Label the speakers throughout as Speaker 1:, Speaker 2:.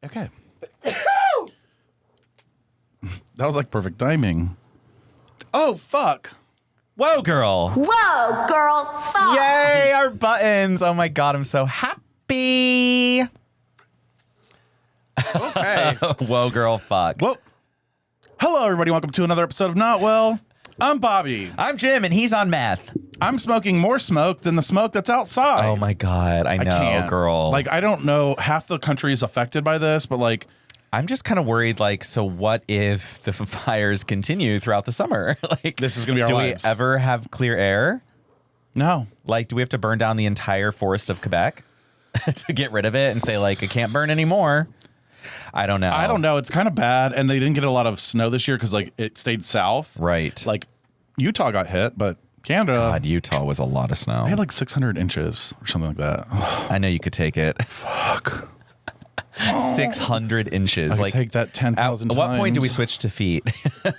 Speaker 1: Okay. That was like perfect timing. Oh, fuck.
Speaker 2: Whoa, girl.
Speaker 3: Whoa, girl. Fuck.
Speaker 2: Yay, our buttons. Oh my God, I'm so happy.
Speaker 1: Okay.
Speaker 2: Whoa, girl, fuck.
Speaker 1: Well, hello, everybody. Welcome to another episode of Not Well. I'm Bobby.
Speaker 2: I'm Jim, and he's on meth.
Speaker 1: I'm smoking more smoke than the smoke that's outside.
Speaker 2: Oh my God, I know,
Speaker 1: can't.
Speaker 2: girl.
Speaker 1: Like, I don't know. Half the country is affected by this, but like,
Speaker 2: I'm just kind of worried, like, so what if the fires continue throughout the summer? Like,
Speaker 1: This is gonna be our
Speaker 2: do
Speaker 1: lives.
Speaker 2: we ever have clear air?
Speaker 1: no.
Speaker 2: Like, do we have to burn down the entire forest of Quebec to get rid of it and say, like, it can't burn anymore? I don't know.
Speaker 1: I don't know. It's kind of bad. And they didn't get a lot of snow this year because, like, it stayed south.
Speaker 2: Right.
Speaker 1: Like, Utah got hit, but Canada.
Speaker 2: God, Utah was a lot of snow.
Speaker 1: They had like 600 inches or something like that.
Speaker 2: I know you could take it.
Speaker 1: Fuck.
Speaker 2: 600 inches.
Speaker 1: I could
Speaker 2: Like,
Speaker 1: take that 10,000
Speaker 2: at what point do we
Speaker 1: times.
Speaker 2: switch to feet?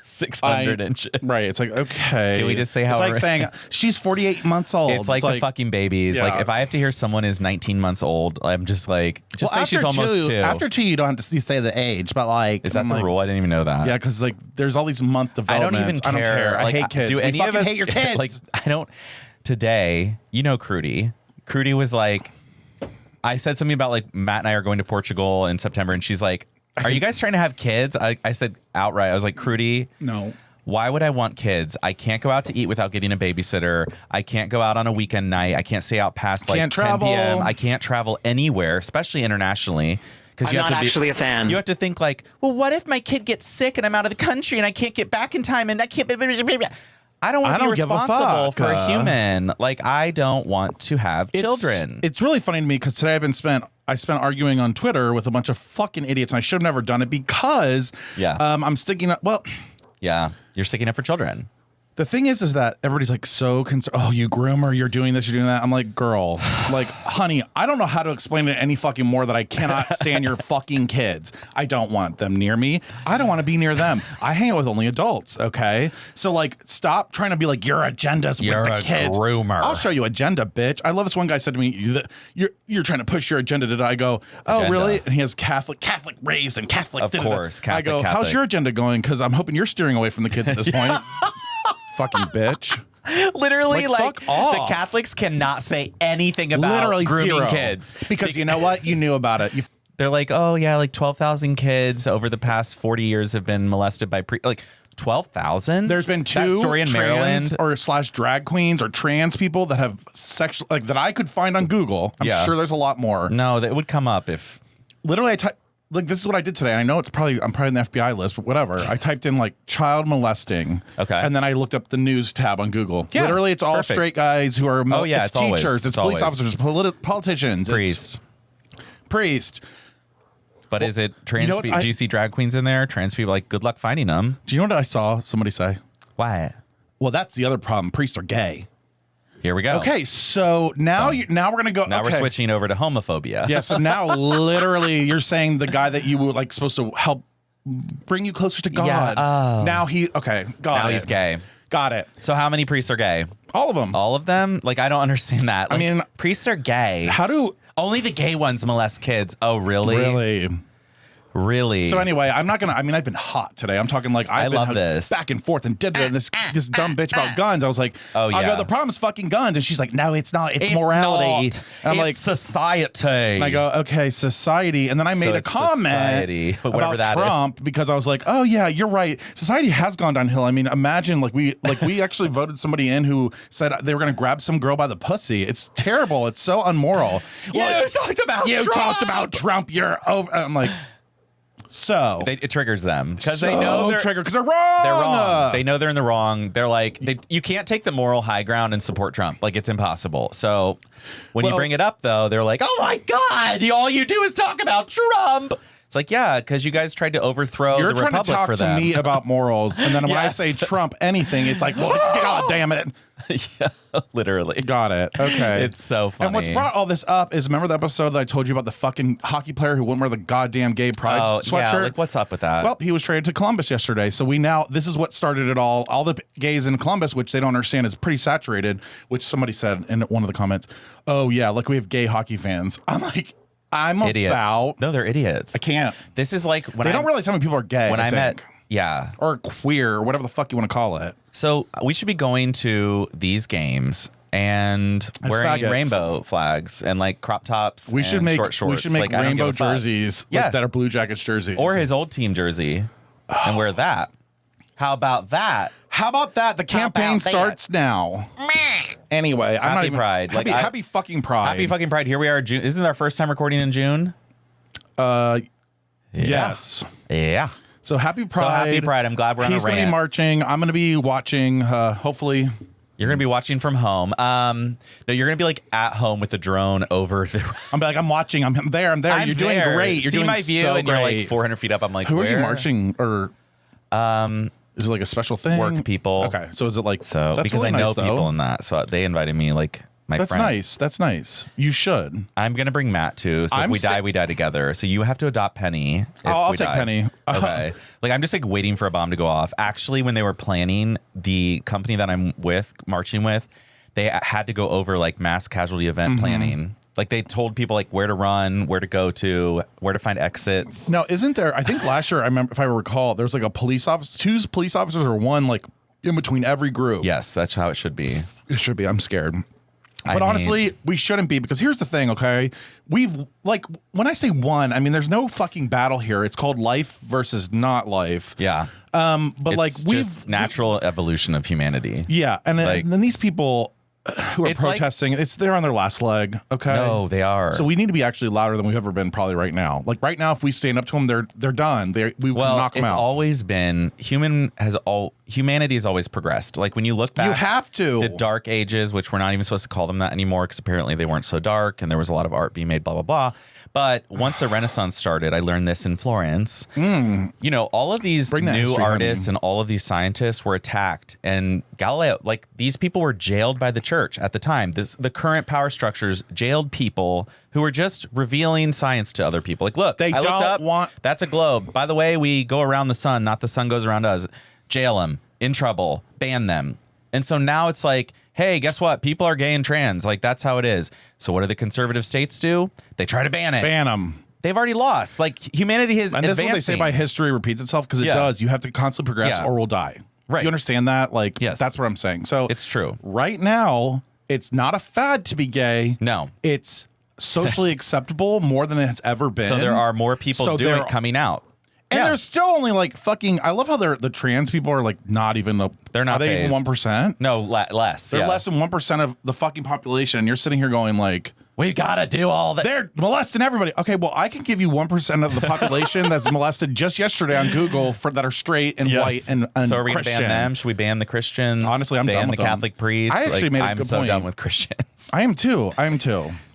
Speaker 2: 600 inches.
Speaker 1: Right. It's like, okay.
Speaker 2: Can we just say how
Speaker 1: it's like
Speaker 2: we're-
Speaker 1: saying she's 48 months old.
Speaker 2: It's like the fucking babies.
Speaker 1: Yeah.
Speaker 2: Like, if I have to hear someone is 19 months old, I'm just like, just say she's almost two.
Speaker 1: After two, you don't have to say the age, but like,
Speaker 2: Is that
Speaker 1: I'm
Speaker 2: the
Speaker 1: like,
Speaker 2: rule? I didn't even know that.
Speaker 1: Yeah, because like, there's all these month
Speaker 2: I don't
Speaker 1: developments.
Speaker 2: even care.
Speaker 1: I don't care. I
Speaker 2: Like,
Speaker 1: hate kids.
Speaker 2: Do
Speaker 1: We
Speaker 2: any
Speaker 1: fucking
Speaker 2: of us
Speaker 1: hate your kids?
Speaker 2: Like, I don't. Today, you know, Crudy. Crudy was like, I said something about like Matt and I are going to Portugal in September, and she's like, "Are you guys trying to have kids?" I said outright, I was like, Crudy,
Speaker 1: no.
Speaker 2: why would I want kids? I can't go out to eat without getting a babysitter. I can't go out on a weekend night. I can't stay out past like
Speaker 1: Can't
Speaker 2: 10
Speaker 1: travel.
Speaker 2: p.m. I can't travel anywhere, especially internationally. Because
Speaker 4: I'm not actually a fan.
Speaker 2: You have to think like, well, what if my kid gets sick and I'm out of the country and I can't get back in time and I can't. I don't want
Speaker 1: I
Speaker 2: to be
Speaker 1: don't give a
Speaker 2: responsible
Speaker 1: fuck.
Speaker 2: for a human. Like, I don't want to have children.
Speaker 1: It's really funny to me because today I spent arguing on Twitter with a bunch of fucking idiots, and I should have never done it because I'm sticking up. Well,
Speaker 2: Yeah, you're sticking up for children.
Speaker 1: the thing is that everybody's like so concerned. Oh, you groomer, you're doing this, you're doing that. I'm like, girl, like, honey, I don't know how to explain it any fucking more that I cannot stand your fucking kids. I don't want them near me. I don't want to be near them. I hang out with only adults. Okay, so like, stop trying to be like your agendas
Speaker 2: You're
Speaker 1: with the
Speaker 2: a
Speaker 1: kids.
Speaker 2: groomer.
Speaker 1: I'll show you agenda, bitch. I love this one guy said to me, "You're trying to push your agenda." Did I go? Oh,
Speaker 2: Agenda.
Speaker 1: really? And he has Catholic raised and Catholic.
Speaker 2: Of course,
Speaker 1: I
Speaker 2: Catholic,
Speaker 1: go, how's
Speaker 2: Catholic.
Speaker 1: your agenda going? Because I'm hoping you're steering away from the kids at this point. Fucking bitch.
Speaker 2: Literally,
Speaker 1: Like,
Speaker 2: like
Speaker 1: fuck off.
Speaker 2: the Catholics cannot say anything about
Speaker 1: Literally
Speaker 2: grooming
Speaker 1: zero.
Speaker 2: kids.
Speaker 1: Because you know what? You knew about it.
Speaker 2: They're like, oh yeah, like 12,000 kids over the past 40 years have been molested by like 12,000.
Speaker 1: There's been
Speaker 2: That
Speaker 1: two
Speaker 2: story in
Speaker 1: trans
Speaker 2: Maryland.
Speaker 1: or / drag queens or trans people that have sexual, like, that I could find on Google. I'm
Speaker 2: Yeah.
Speaker 1: sure there's a lot more.
Speaker 2: No, that would come up if.
Speaker 1: Literally, like, this is what I did today. And I know I'm probably on the FBI list, but whatever. I typed in like child molesting.
Speaker 2: Okay.
Speaker 1: And then I looked up the news tab on Google.
Speaker 2: Yeah,
Speaker 1: Literally, it's all
Speaker 2: perfect.
Speaker 1: straight guys who are
Speaker 2: Oh, yeah,
Speaker 1: it's
Speaker 2: it's always-
Speaker 1: teachers,
Speaker 2: it's
Speaker 1: police
Speaker 2: always.
Speaker 1: officers, politicians,
Speaker 2: Priests.
Speaker 1: priest.
Speaker 2: But is it trans?
Speaker 1: you know what,
Speaker 2: Do you see drag queens in there? Trans people, like, good luck finding them.
Speaker 1: Do you know what I saw somebody say?
Speaker 2: Why?
Speaker 1: Well, that's the other problem. Priests are gay.
Speaker 2: Here we go.
Speaker 1: Okay, so now now we're gonna go.
Speaker 2: Now we're
Speaker 1: okay.
Speaker 2: switching over to homophobia.
Speaker 1: Yeah, so now literally you're saying the guy that you were like supposed to help bring you closer to God.
Speaker 2: Yeah, oh.
Speaker 1: Now
Speaker 2: Now he's gay.
Speaker 1: Got it.
Speaker 2: So how many priests are gay?
Speaker 1: All of them.
Speaker 2: All of them? Like, I don't understand that. Like,
Speaker 1: mean,
Speaker 2: priests are gay.
Speaker 1: How do
Speaker 2: Only the gay ones molest kids. Oh, really?
Speaker 1: really?
Speaker 2: Really?
Speaker 1: So anyway, I'm not gonna. I mean, I've been hot today. I'm talking like I've been
Speaker 2: love this.
Speaker 1: back and forth and this dumb bitch about guns. I was like,
Speaker 2: Oh,
Speaker 1: I
Speaker 2: yeah.
Speaker 1: go, the problem is fucking guns, and she's like, no, it's not. It's morality.
Speaker 2: Not.
Speaker 1: And I'm like,
Speaker 2: it's society.
Speaker 1: and I go, okay, society. And then I made a
Speaker 2: it's
Speaker 1: comment
Speaker 2: society, whatever
Speaker 1: about
Speaker 2: that is.
Speaker 1: Trump because I was like, oh yeah, you're right. Society has gone downhill. I mean, imagine we actually voted somebody in who said they were going to grab some girl by the pussy. It's terrible. It's so unmoral.
Speaker 2: You talked about
Speaker 1: You
Speaker 2: Trump.
Speaker 1: talked about Trump. You're over. I'm like, so
Speaker 2: It triggers them because
Speaker 1: so
Speaker 2: they know they're
Speaker 1: triggered because they're wrong.
Speaker 2: They're wrong. They know they're in the wrong. They're like, you can't take the moral high ground and support Trump. Like, it's impossible. So when you
Speaker 1: Well-
Speaker 2: bring it up, though, they're like, oh my God, all you do is talk about Trump. It's like, yeah, because you guys tried to overthrow
Speaker 1: You're
Speaker 2: the
Speaker 1: trying to
Speaker 2: Republic
Speaker 1: talk
Speaker 2: for
Speaker 1: to
Speaker 2: them.
Speaker 1: me about morals, and then when I
Speaker 2: Yes.
Speaker 1: say Trump anything, it's like, well, God damn it.
Speaker 2: Yeah, literally.
Speaker 1: Got it. Okay.
Speaker 2: It's so funny.
Speaker 1: And what's brought all this up is, remember the episode that I told you about the fucking hockey player who wouldn't wear the goddamn gay pride sweatshirt?
Speaker 2: yeah, like, what's up with that?
Speaker 1: Well, he was traded to Columbus yesterday. So this is what started it all. All the gays in Columbus, which they don't understand is pretty saturated, which somebody said in one of the comments, oh yeah, like we have gay hockey fans. I'm like, I'm
Speaker 2: idiots.
Speaker 1: about.
Speaker 2: No, they're idiots.
Speaker 1: I can't.
Speaker 2: This is like when
Speaker 1: They don't realize how many people are gay.
Speaker 2: when
Speaker 1: I
Speaker 2: I met.
Speaker 1: think.
Speaker 2: Yeah.
Speaker 1: Or queer, or whatever the fuck you want to call it.
Speaker 2: So we should be going to these games and wearing
Speaker 1: faggots.
Speaker 2: rainbow flags and like crop tops.
Speaker 1: We should
Speaker 2: and
Speaker 1: make
Speaker 2: short shorts.
Speaker 1: we should make
Speaker 2: Like, I don't
Speaker 1: rainbow
Speaker 2: give a fuck.
Speaker 1: jerseys
Speaker 2: Yeah.
Speaker 1: that are Blue Jackets jerseys.
Speaker 2: Or his old team jersey and wear that. How about that?
Speaker 1: How about that? The campaign
Speaker 2: about that?
Speaker 1: starts now. Anyway, I'm not
Speaker 2: Happy
Speaker 1: even
Speaker 2: Pride.
Speaker 1: Happy,
Speaker 2: Like,
Speaker 1: happy fucking Pride.
Speaker 2: Happy fucking Pride. Here we are. June. Isn't it our first time recording in June?
Speaker 1: Yes.
Speaker 2: Yeah.
Speaker 1: So happy Pride.
Speaker 2: So happy Pride. I'm glad we're on
Speaker 1: He's
Speaker 2: a
Speaker 1: gonna be
Speaker 2: rant.
Speaker 1: marching. I'm gonna be watching. Hopefully,
Speaker 2: You're going to be watching from home. No, you're going to be like at home with the drone over the.
Speaker 1: I'm watching. I'm there. I'm there.
Speaker 2: I'm
Speaker 1: You're doing
Speaker 2: there.
Speaker 1: great. You're
Speaker 2: See
Speaker 1: doing
Speaker 2: my view,
Speaker 1: so
Speaker 2: and
Speaker 1: great.
Speaker 2: you're like 400 feet up. I'm like,
Speaker 1: Who
Speaker 2: where?
Speaker 1: are you marching? Or is it like a special thing?
Speaker 2: Work people.
Speaker 1: Okay, so is it like
Speaker 2: So
Speaker 1: that's
Speaker 2: because
Speaker 1: really
Speaker 2: I know
Speaker 1: nice, though.
Speaker 2: people in that, so they invited me. Like my
Speaker 1: That's
Speaker 2: friend.
Speaker 1: nice. That's nice. You should.
Speaker 2: I'm gonna bring Matt too. So
Speaker 1: I'm
Speaker 2: if we die, we die together. So you have to adopt Penny. If
Speaker 1: I'll
Speaker 2: we
Speaker 1: take
Speaker 2: die.
Speaker 1: Penny.
Speaker 2: Okay. Like I'm just like waiting for a bomb to go off. Actually, when they were planning, the company that I'm with, marching with, they had to go over like mass casualty event planning. Like they told people like where to run, where to go to, where to find exits.
Speaker 1: Now, isn't there? I think last year, I remember, if I recall, there was like a police officer, two police officers, or one like in between every group.
Speaker 2: Yes, that's how it should be.
Speaker 1: It should be. I'm scared.
Speaker 2: I
Speaker 1: But
Speaker 2: mean-
Speaker 1: honestly, we shouldn't be, because here's the thing, okay? We've, like, when I say one, I mean, there's no fucking battle here. It's called life versus not life.
Speaker 2: Yeah.
Speaker 1: But
Speaker 2: It's
Speaker 1: like,
Speaker 2: just natural evolution of humanity.
Speaker 1: yeah. And
Speaker 2: like-
Speaker 1: then these people who are
Speaker 2: It's like-
Speaker 1: protesting, they're on their last leg, okay?
Speaker 2: No, they are.
Speaker 1: So we need to be actually louder than we've ever been probably right now. Like right now, if we stand up to them, they're done. We can
Speaker 2: well,
Speaker 1: knock them
Speaker 2: it's
Speaker 1: out.
Speaker 2: always been humanity has always progressed. Like when you look back,
Speaker 1: You have to.
Speaker 2: the Dark Ages, which we're not even supposed to call them that anymore because apparently they weren't so dark and there was a lot of art being made, blah blah blah. But once the Renaissance started, I learned this in Florence. You know, all of these
Speaker 1: Bring that
Speaker 2: new
Speaker 1: history,
Speaker 2: artists
Speaker 1: honey.
Speaker 2: and all of these scientists were attacked, and Galileo, like these people were jailed by the church at the time. The current power structures jailed people who were just revealing science to other people. Like, look,
Speaker 1: They
Speaker 2: I looked
Speaker 1: don't
Speaker 2: up,
Speaker 1: want-
Speaker 2: that's a globe. By the way, we go around the sun, not the sun goes around us. Jail them, in trouble, ban them. And so now it's like, hey, guess what? People are gay and trans. Like, that's how it is. So what do the conservative states do? They try to ban it.
Speaker 1: Ban them.
Speaker 2: They've already lost. Like, humanity is
Speaker 1: And this is
Speaker 2: advancing.
Speaker 1: what they say by history repeats itself, because it
Speaker 2: Yeah.
Speaker 1: does. You have to constantly progress
Speaker 2: Yeah.
Speaker 1: or we'll die.
Speaker 2: Right.
Speaker 1: You understand that? Like,
Speaker 2: Yes.
Speaker 1: that's what I'm saying. So
Speaker 2: It's true.
Speaker 1: Right now, it's not a fad to be gay.
Speaker 2: No.
Speaker 1: It's socially acceptable more than it has ever been.
Speaker 2: So there are more people
Speaker 1: So
Speaker 2: doing
Speaker 1: there-
Speaker 2: it coming out.
Speaker 1: And
Speaker 2: Yeah.
Speaker 1: there's still only like fucking. I love how the trans people are like not even.
Speaker 2: They're not
Speaker 1: Are they even
Speaker 2: phased.
Speaker 1: 1%?
Speaker 2: No, less.
Speaker 1: They're
Speaker 2: yeah.
Speaker 1: less than 1% of the fucking population. And you're sitting here going like,
Speaker 2: We gotta do all that.
Speaker 1: they're molesting everybody. Okay, well, I can give you 1% of the population that's molested just yesterday on Google that are straight and
Speaker 2: Yes.
Speaker 1: white and
Speaker 2: So are we
Speaker 1: Christian.
Speaker 2: gonna ban them? Should we ban the Christians?
Speaker 1: Honestly, I'm
Speaker 2: ban
Speaker 1: done
Speaker 2: the
Speaker 1: with them.
Speaker 2: Catholic priests.
Speaker 1: I actually made a
Speaker 2: I'm
Speaker 1: good
Speaker 2: so
Speaker 1: point.
Speaker 2: done with Christians.
Speaker 1: I am too.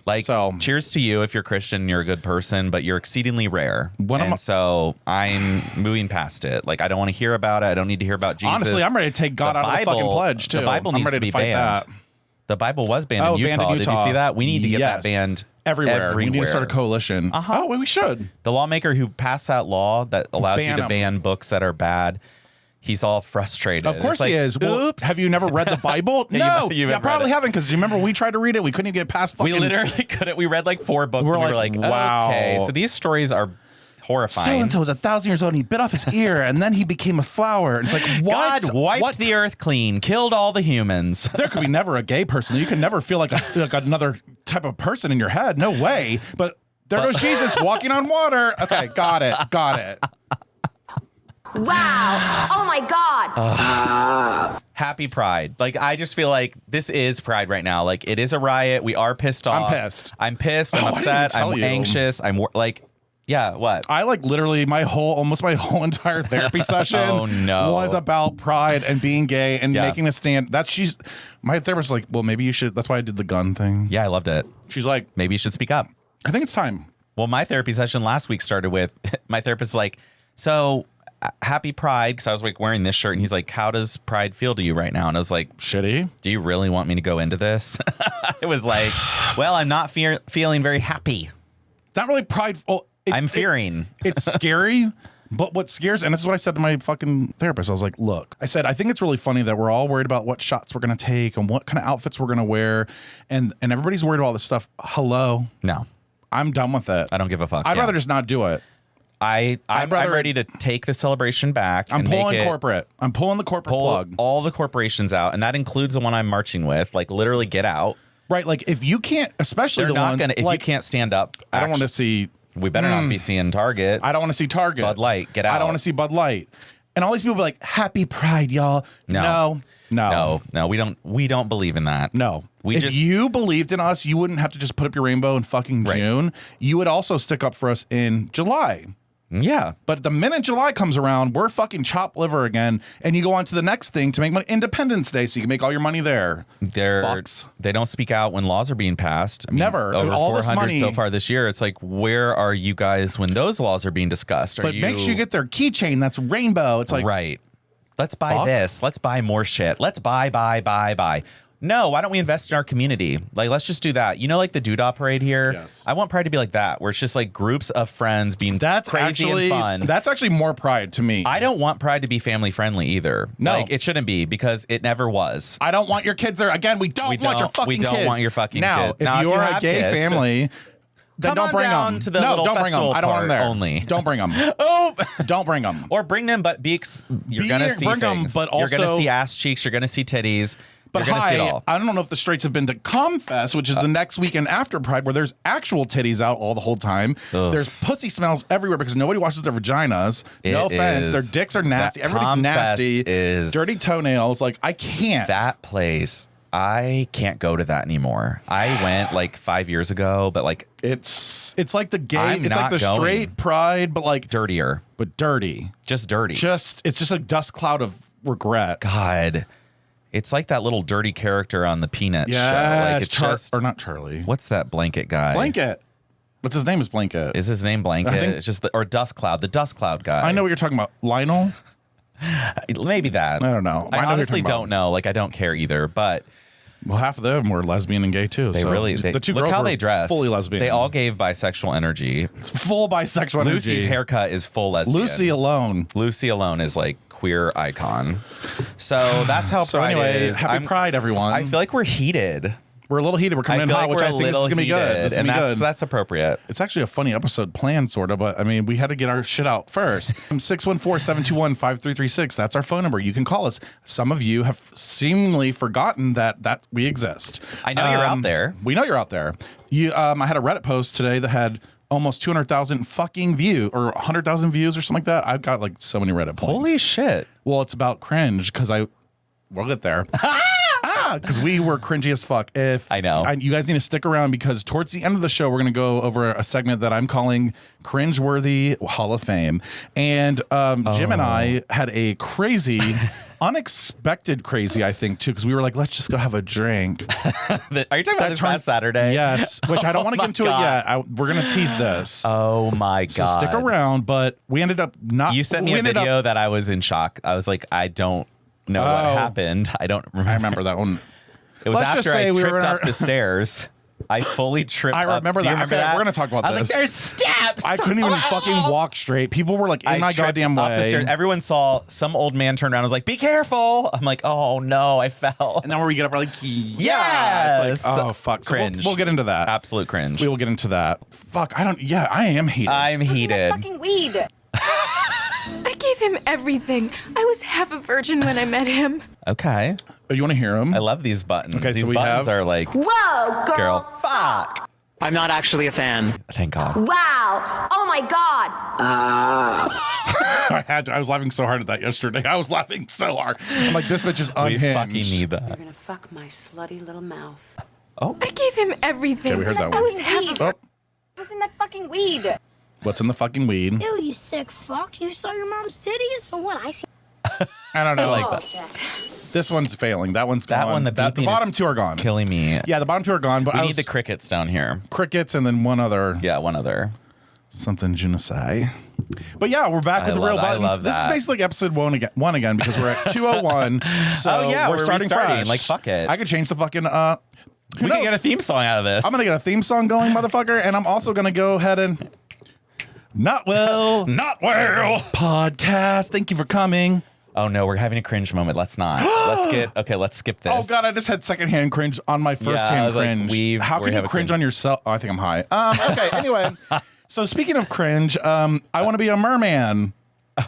Speaker 2: Like,
Speaker 1: so,
Speaker 2: cheers to you if you're Christian and you're a good person, but you're exceedingly rare.
Speaker 1: When I'm-
Speaker 2: and so I'm moving past it. Like, I don't want to hear about it. I don't need to hear about Jesus.
Speaker 1: honestly, I'm ready to take God
Speaker 2: The
Speaker 1: out of the fucking pledge too.
Speaker 2: The Bible
Speaker 1: I'm
Speaker 2: needs
Speaker 1: ready
Speaker 2: to be
Speaker 1: fight
Speaker 2: banned.
Speaker 1: that.
Speaker 2: The Bible was banned in Utah.
Speaker 1: Banned in
Speaker 2: Did you see that? We need to get that
Speaker 1: Yes.
Speaker 2: banned
Speaker 1: everywhere. We need to start a coalition. Oh, well, we should.
Speaker 2: The lawmaker who passed that law that allows you
Speaker 1: Ban
Speaker 2: to
Speaker 1: 'em.
Speaker 2: ban books that are bad, he's all frustrated.
Speaker 1: Of course
Speaker 2: It's like,
Speaker 1: he is. Well,
Speaker 2: Oops.
Speaker 1: have you never read the Bible?
Speaker 2: Yeah,
Speaker 1: No,
Speaker 2: you haven't
Speaker 1: probably
Speaker 2: read it.
Speaker 1: haven't, because you remember we tried to read it, we couldn't even get past fucking.
Speaker 2: We literally couldn't. We read like 4 books
Speaker 1: We're
Speaker 2: and we were
Speaker 1: like,
Speaker 2: like,
Speaker 1: wow.
Speaker 2: okay. So these stories are horrifying.
Speaker 1: so and so was 1,000 years old and he bit off his ear and then he became a flower. It's like, what?
Speaker 2: God wiped
Speaker 1: What?
Speaker 2: the earth clean, killed all the humans.
Speaker 1: There could be never a gay person. You can never feel like another type of person in your head. No way. But there goes Jesus walking on water. Okay, got it.
Speaker 3: Wow. Oh my God.
Speaker 2: Happy Pride. Like, I just feel like this is Pride right now. Like, it is a riot. We are pissed off.
Speaker 1: I'm pissed.
Speaker 2: I'm pissed. I'm
Speaker 1: Oh, I didn't
Speaker 2: upset.
Speaker 1: even tell
Speaker 2: I'm
Speaker 1: you.
Speaker 2: anxious. Like, yeah, what?
Speaker 1: I like literally almost my whole entire therapy session
Speaker 2: Oh, no.
Speaker 1: was about pride and being gay and
Speaker 2: Yeah.
Speaker 1: making a stand. My therapist was like, well, maybe you should. That's why I did the gun thing.
Speaker 2: Yeah, I loved it.
Speaker 1: She's like,
Speaker 2: Maybe you should speak up.
Speaker 1: I think it's time.
Speaker 2: Well, my therapy session last week started with my therapist like, so happy Pride, because I was like wearing this shirt, and he's like, how does Pride feel to you right now? And I was like,
Speaker 1: Shitty.
Speaker 2: do you really want me to go into this? It was like, well, I'm not feeling very happy.
Speaker 1: It's not really prideful.
Speaker 2: I'm fearing.
Speaker 1: It's scary. But what scares, and this is what I said to my fucking therapist. I was like, look, I said, I think it's really funny that we're all worried about what shots we're going to take and what kind of outfits we're going to wear. And everybody's worried about all this stuff. Hello.
Speaker 2: No.
Speaker 1: I'm done with it.
Speaker 2: I don't give a fuck.
Speaker 1: I'd
Speaker 2: Yeah.
Speaker 1: rather just not do it.
Speaker 2: I'm
Speaker 1: rather-
Speaker 2: ready to take the celebration back.
Speaker 1: I'm
Speaker 2: and
Speaker 1: pulling
Speaker 2: make it,
Speaker 1: corporate. I'm pulling the corporate
Speaker 2: pull
Speaker 1: plug.
Speaker 2: all the corporations out, and that includes the one I'm marching with. Like literally, get out.
Speaker 1: Right. Like if you can't, especially
Speaker 2: They're
Speaker 1: the
Speaker 2: not
Speaker 1: ones
Speaker 2: gonna. If
Speaker 1: like
Speaker 2: you can't stand up,
Speaker 1: I don't want to see.
Speaker 2: We better not be seeing Target.
Speaker 1: I don't want to see Target.
Speaker 2: Bud Light, get
Speaker 1: I
Speaker 2: out.
Speaker 1: don't want to see Bud Light. And all these people be like, "Happy Pride, y'all."
Speaker 2: No.
Speaker 1: No.
Speaker 2: No, we don't believe in that.
Speaker 1: No.
Speaker 2: We
Speaker 1: if
Speaker 2: just
Speaker 1: you believed in us, you wouldn't have to just put up your rainbow in fucking
Speaker 2: Right.
Speaker 1: June. You would also stick up for us in July.
Speaker 2: yeah.
Speaker 1: But the minute July comes around, we're fucking chop liver again. And you go on to the next thing to make money. Independence Day, so you can make all your money there. Fucks.
Speaker 2: They don't speak out when laws are being passed. I mean,
Speaker 1: Never.
Speaker 2: Over
Speaker 1: All this
Speaker 2: 400
Speaker 1: money-
Speaker 2: so far this year. It's like, where are you guys when those laws are being discussed? Are
Speaker 1: But make sure you get their keychain that's rainbow. It's like,
Speaker 2: right. Let's buy
Speaker 1: fuck?
Speaker 2: this. Let's buy more shit. Let's buy. No, why don't we invest in our community? Like, let's just do that. You know, like the Doodah Parade here?
Speaker 1: Yes.
Speaker 2: I want Pride to be like that, where it's just like groups of friends being
Speaker 1: that's
Speaker 2: crazy
Speaker 1: actually,
Speaker 2: and fun.
Speaker 1: That's actually more Pride to me.
Speaker 2: I don't want Pride to be family friendly either.
Speaker 1: No.
Speaker 2: Like, it shouldn't be because it never was.
Speaker 1: I don't want your kids there. Again, we don't want your fucking kids.
Speaker 2: We don't want your fucking
Speaker 1: now,
Speaker 2: kids.
Speaker 1: If
Speaker 2: Now, if
Speaker 1: you're
Speaker 2: you
Speaker 1: a
Speaker 2: have
Speaker 1: gay
Speaker 2: kids,
Speaker 1: family, then
Speaker 2: come
Speaker 1: don't
Speaker 2: on
Speaker 1: bring
Speaker 2: down
Speaker 1: them.
Speaker 2: to the
Speaker 1: no,
Speaker 2: little
Speaker 1: don't bring them.
Speaker 2: festival
Speaker 1: I don't want them there.
Speaker 2: part only.
Speaker 1: Don't bring them.
Speaker 2: Oh,
Speaker 1: Don't bring them.
Speaker 2: or bring them, but you're gonna see
Speaker 1: bring 'em,
Speaker 2: things.
Speaker 1: but
Speaker 2: you're gonna
Speaker 1: also-
Speaker 2: see ass cheeks. You're gonna see titties.
Speaker 1: But
Speaker 2: you're gonna see it
Speaker 1: hi,
Speaker 2: all.
Speaker 1: I don't know if the straights have been to Comfest, which is the next weekend after Pride, where there's actual titties out all the whole time.
Speaker 2: Ugh.
Speaker 1: There's pussy smells everywhere because nobody washes their vaginas. No
Speaker 2: It
Speaker 1: offense,
Speaker 2: is.
Speaker 1: their dicks are nasty.
Speaker 2: That
Speaker 1: Everybody's
Speaker 2: Comfest
Speaker 1: nasty.
Speaker 2: is-
Speaker 1: dirty toenails. Like I can't.
Speaker 2: That place, I can't go to that anymore. I went like 5 years ago, but like
Speaker 1: It's like the gay.
Speaker 2: I'm
Speaker 1: It's like
Speaker 2: not
Speaker 1: the
Speaker 2: going.
Speaker 1: straight Pride, but like
Speaker 2: dirtier,
Speaker 1: but dirty.
Speaker 2: just dirty.
Speaker 1: It's just a dust cloud of regret.
Speaker 2: God, it's like that little dirty character on the Peanuts show.
Speaker 1: Yeah,
Speaker 2: Like it's just
Speaker 1: or not Charlie.
Speaker 2: what's that blanket guy?
Speaker 1: Blanket. What's his name? Is Blanket.
Speaker 2: Is his name Blanket?
Speaker 1: I think-
Speaker 2: It's just or Dust Cloud, the Dust Cloud guy.
Speaker 1: I know what you're talking about. Lionel.
Speaker 2: Maybe that.
Speaker 1: I don't know. I know
Speaker 2: I
Speaker 1: who you're
Speaker 2: honestly
Speaker 1: talking about.
Speaker 2: don't know. Like I don't care either. But
Speaker 1: Well, half of them were lesbian and gay too.
Speaker 2: they
Speaker 1: so
Speaker 2: really
Speaker 1: the two
Speaker 2: look
Speaker 1: girls
Speaker 2: how
Speaker 1: were
Speaker 2: they dressed.
Speaker 1: fully lesbian.
Speaker 2: They all gave bisexual energy.
Speaker 1: It's full bisexual
Speaker 2: Lucy's
Speaker 1: energy.
Speaker 2: haircut is full lesbian.
Speaker 1: Lucy alone.
Speaker 2: Lucy alone is like queer icon. So that's how
Speaker 1: So
Speaker 2: Pride
Speaker 1: anyway,
Speaker 2: is.
Speaker 1: happy Pride, everyone.
Speaker 2: I feel like we're heated.
Speaker 1: we're a little heated. We're coming
Speaker 2: I
Speaker 1: in
Speaker 2: feel
Speaker 1: hot,
Speaker 2: like
Speaker 1: which
Speaker 2: we're
Speaker 1: I
Speaker 2: a
Speaker 1: think this is
Speaker 2: little
Speaker 1: gonna be good.
Speaker 2: heated,
Speaker 1: This is
Speaker 2: and
Speaker 1: gonna be
Speaker 2: that's
Speaker 1: good.
Speaker 2: that's appropriate.
Speaker 1: It's actually a funny episode planned, sort of, but I mean, we had to get our shit out first. 614-721-5336. That's our phone number. You can call us. Some of you have seemingly forgotten that we exist.
Speaker 2: I know you're out there.
Speaker 1: We know you're out there. I had a Reddit post today that had almost 200,000 fucking views or 100,000 views or something like that. I've got like so many Reddit points.
Speaker 2: Holy shit.
Speaker 1: Well, it's about cringe because we'll get there. Because we were cringy as fuck.
Speaker 2: I know.
Speaker 1: You guys need to stick around because towards the end of the show, we're going to go over a segment that I'm calling Cringeworthy Hall of Fame. And Jim and I had a crazy, unexpected crazy, I think, too, because we were like, let's just go have a drink.
Speaker 2: Are you talking about this past Saturday?
Speaker 1: Yes, which I don't want to get into it yet. We're going to tease this.
Speaker 2: Oh my
Speaker 1: So
Speaker 2: god.
Speaker 1: stick around, but we ended up not.
Speaker 2: You sent me
Speaker 1: we
Speaker 2: a
Speaker 1: ended
Speaker 2: video
Speaker 1: up-
Speaker 2: that I was in shock. I was like, I don't know what
Speaker 1: Oh.
Speaker 2: happened. I don't remember.
Speaker 1: I remember that one.
Speaker 2: It was
Speaker 1: Let's just
Speaker 2: after I
Speaker 1: say we were
Speaker 2: tripped
Speaker 1: in
Speaker 2: up
Speaker 1: our-
Speaker 2: the stairs. I fully tripped
Speaker 1: I
Speaker 2: up.
Speaker 1: remember
Speaker 2: Do you
Speaker 1: that.
Speaker 2: remember
Speaker 1: Okay,
Speaker 2: that?
Speaker 1: we're gonna talk about
Speaker 2: I was
Speaker 1: this.
Speaker 2: like, there's steps.
Speaker 1: I couldn't even fucking walk straight. People were like in
Speaker 2: I
Speaker 1: my
Speaker 2: tripped
Speaker 1: goddamn
Speaker 2: up the
Speaker 1: way.
Speaker 2: stairs. Everyone saw some old man turn around and was like, be careful. I'm like, oh no, I fell.
Speaker 1: And then when we get up, we're like, yeah.
Speaker 2: Yes.
Speaker 1: It's like, oh, fuck. So
Speaker 2: Cringe.
Speaker 1: we'll get into that.
Speaker 2: Absolute cringe.
Speaker 1: We will get into that. Fuck, I am heated.
Speaker 2: I'm heated.
Speaker 3: Fucking weed.
Speaker 4: I gave him everything. I was half a virgin when I met him.
Speaker 2: Okay.
Speaker 1: Oh, you want to hear him?
Speaker 2: I love these buttons.
Speaker 1: Okay, so
Speaker 2: these
Speaker 1: we
Speaker 2: buttons
Speaker 1: have-
Speaker 2: are like,
Speaker 3: Whoa, girl.
Speaker 2: girl, fuck.
Speaker 5: I'm not actually a fan.
Speaker 2: Thank God.
Speaker 3: Wow. Oh my God.
Speaker 1: I was laughing so hard at that yesterday. I was laughing so hard. I'm like, this bitch is
Speaker 2: We
Speaker 1: unhinged.
Speaker 2: fucking need that.
Speaker 6: You're gonna fuck my slutty little mouth.
Speaker 2: Oh,
Speaker 4: I gave him everything.
Speaker 1: Okay, we heard that
Speaker 4: I
Speaker 1: one.
Speaker 4: was half a
Speaker 1: Oh,
Speaker 3: What's in that fucking weed?
Speaker 1: what's in the fucking weed?
Speaker 7: Ew, you sick fuck. You saw your mom's titties?
Speaker 3: For what? I see.
Speaker 1: I don't know.
Speaker 2: I like that.
Speaker 1: This one's failing. That one's
Speaker 2: That
Speaker 1: gone.
Speaker 2: one, the
Speaker 1: the
Speaker 2: beeping
Speaker 1: bottom
Speaker 2: is
Speaker 1: two are gone.
Speaker 2: killing me.
Speaker 1: Yeah, the bottom two are gone. But
Speaker 2: We
Speaker 1: I
Speaker 2: need
Speaker 1: was
Speaker 2: the crickets down here.
Speaker 1: crickets and then one other
Speaker 2: Yeah, one other.
Speaker 1: something je ne sais. But yeah, we're back with the real
Speaker 2: I
Speaker 1: buttons.
Speaker 2: love
Speaker 1: This is
Speaker 2: that.
Speaker 1: basically like episode one again because we're at 201. So
Speaker 2: Oh, yeah, we're
Speaker 1: starting
Speaker 2: restarting.
Speaker 1: fresh.
Speaker 2: Like, fuck it.
Speaker 1: I could change the fucking
Speaker 2: We can get a theme song out of this.
Speaker 1: I'm gonna get a theme song going, motherfucker, and I'm also gonna go ahead and not well podcast. Thank you for coming.
Speaker 2: Oh no, we're having a cringe moment. Let's not. Let's skip this.
Speaker 1: Oh God, I just had secondhand cringe on my
Speaker 2: I
Speaker 1: firsthand
Speaker 2: was like,
Speaker 1: cringe. How
Speaker 2: we're
Speaker 1: can you
Speaker 2: having
Speaker 1: cringe
Speaker 2: cringe.
Speaker 1: on yourself? Oh, I think I'm high. Okay, anyway. So speaking of cringe, I want to be a merman.
Speaker 2: My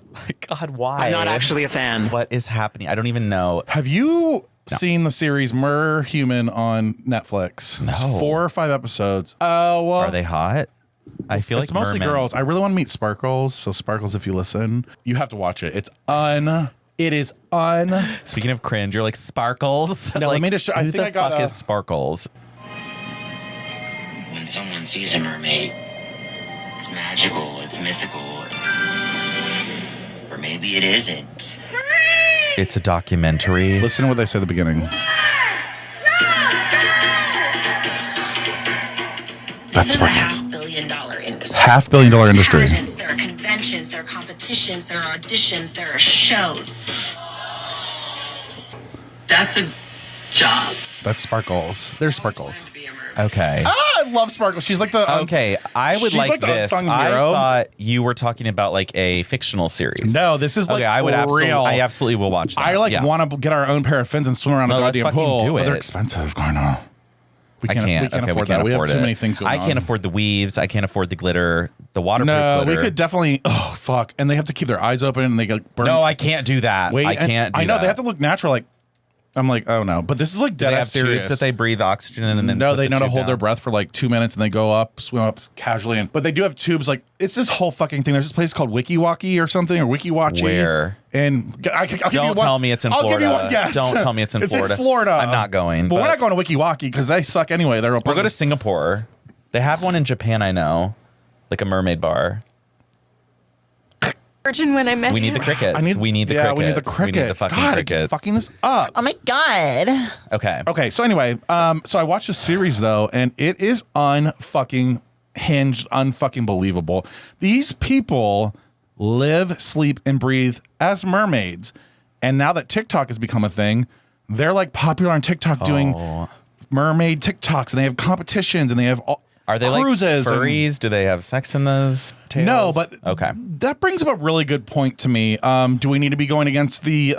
Speaker 2: God, why?
Speaker 5: I'm not actually a fan.
Speaker 2: What is happening? I don't even know.
Speaker 1: Have you seen the series Merhuman on Netflix? It's
Speaker 2: No.
Speaker 1: 4 or 5 episodes. Oh, well.
Speaker 2: Are they hot? I feel
Speaker 1: It's
Speaker 2: like
Speaker 1: mostly
Speaker 2: mermen.
Speaker 1: girls. I really want to meet Sparkles. So Sparkles, if you listen, you have to watch it. It is
Speaker 2: Speaking of cringe, you're like Sparkles.
Speaker 1: No,
Speaker 2: like,
Speaker 1: let me just show- I
Speaker 2: who
Speaker 1: think
Speaker 2: the
Speaker 1: I got
Speaker 2: fuck
Speaker 1: a-
Speaker 2: is Sparkles?
Speaker 8: When someone sees a mermaid, it's magical, it's mythical. Or maybe it isn't.
Speaker 2: It's a documentary.
Speaker 1: Listen to what they say at the beginning.
Speaker 8: This is a
Speaker 1: Sparkles.
Speaker 8: $500 million industry.
Speaker 1: $500 million industry.
Speaker 8: Pageants, there are conventions, there are competitions, there are auditions, there are shows. That's a job.
Speaker 1: That's Sparkles. There's Sparkles.
Speaker 8: To be a mermaid.
Speaker 2: Okay.
Speaker 1: I love Sparkles. She's like the
Speaker 2: Okay, I would
Speaker 1: she's
Speaker 2: like
Speaker 1: the
Speaker 2: this.
Speaker 1: unsung
Speaker 2: I
Speaker 1: hero.
Speaker 2: thought you were talking about like a fictional series.
Speaker 1: No, this is like
Speaker 2: okay, I would
Speaker 1: real.
Speaker 2: I absolutely will watch that.
Speaker 1: I like
Speaker 2: yeah.
Speaker 1: want to get our own pair of fins and swim around
Speaker 2: No,
Speaker 1: the
Speaker 2: let's
Speaker 1: goddamn
Speaker 2: fucking
Speaker 1: pool.
Speaker 2: do
Speaker 1: But they're
Speaker 2: it.
Speaker 1: expensive. Going on. We
Speaker 2: I can't.
Speaker 1: We can't
Speaker 2: okay,
Speaker 1: afford
Speaker 2: we can't
Speaker 1: that. We
Speaker 2: afford
Speaker 1: have too
Speaker 2: it.
Speaker 1: many things going
Speaker 2: I
Speaker 1: on.
Speaker 2: can't afford the weaves. I can't afford the glitter. The waterproof
Speaker 1: No,
Speaker 2: glitter.
Speaker 1: we could definitely. Oh fuck! And they have to keep their eyes open and they get burn.
Speaker 2: No, I can't do that.
Speaker 1: Wait,
Speaker 2: I
Speaker 1: and
Speaker 2: can't. Do
Speaker 1: I know
Speaker 2: that.
Speaker 1: they have to look natural. Like I'm like, oh no, but this is like
Speaker 2: Do
Speaker 1: dead
Speaker 2: they have
Speaker 1: ass serious.
Speaker 2: tubes that they breathe oxygen in, and then
Speaker 1: No,
Speaker 2: put
Speaker 1: they
Speaker 2: the
Speaker 1: know to
Speaker 2: tube
Speaker 1: hold their
Speaker 2: down?
Speaker 1: breath for like 2 minutes and they go up, swim up casually. But they do have tubes. Like it's this whole fucking thing. There's this place called Wikiwaki or something or Wikiwachi.
Speaker 2: Where?
Speaker 1: And I'll give you
Speaker 2: Don't
Speaker 1: one,
Speaker 2: tell me it's in
Speaker 1: I'll give you
Speaker 2: Florida.
Speaker 1: one guess.
Speaker 2: Don't tell me it's in Florida.
Speaker 1: It's in Florida.
Speaker 2: I'm not going,
Speaker 1: But we're
Speaker 2: but-
Speaker 1: not going to Wikiwaki because they suck anyway. They're a part
Speaker 2: We'll go
Speaker 1: of
Speaker 2: to
Speaker 1: this-
Speaker 2: Singapore. They have one in Japan, I know, like a mermaid bar.
Speaker 4: Virgin when I met
Speaker 2: We need
Speaker 4: him.
Speaker 2: the crickets. we need the
Speaker 1: yeah,
Speaker 2: crickets.
Speaker 1: we need the crickets.
Speaker 2: We need the fucking
Speaker 1: God, I keep
Speaker 2: crickets.
Speaker 1: fucking this up.
Speaker 2: Oh my god. Okay.
Speaker 1: Okay, so anyway, so I watched a series though, and it is unfucking hinged, unfucking believable. These people live, sleep, and breathe as mermaids, and now that TikTok has become a thing, they're like popular on TikTok doing mermaid TikToks, and they have competitions, and they have
Speaker 2: Are they
Speaker 1: cruises
Speaker 2: like
Speaker 1: and-
Speaker 2: furries? Do they have sex in those tales?
Speaker 1: No, but
Speaker 2: okay.
Speaker 1: that brings up a really good point to me. Do we need to be going against the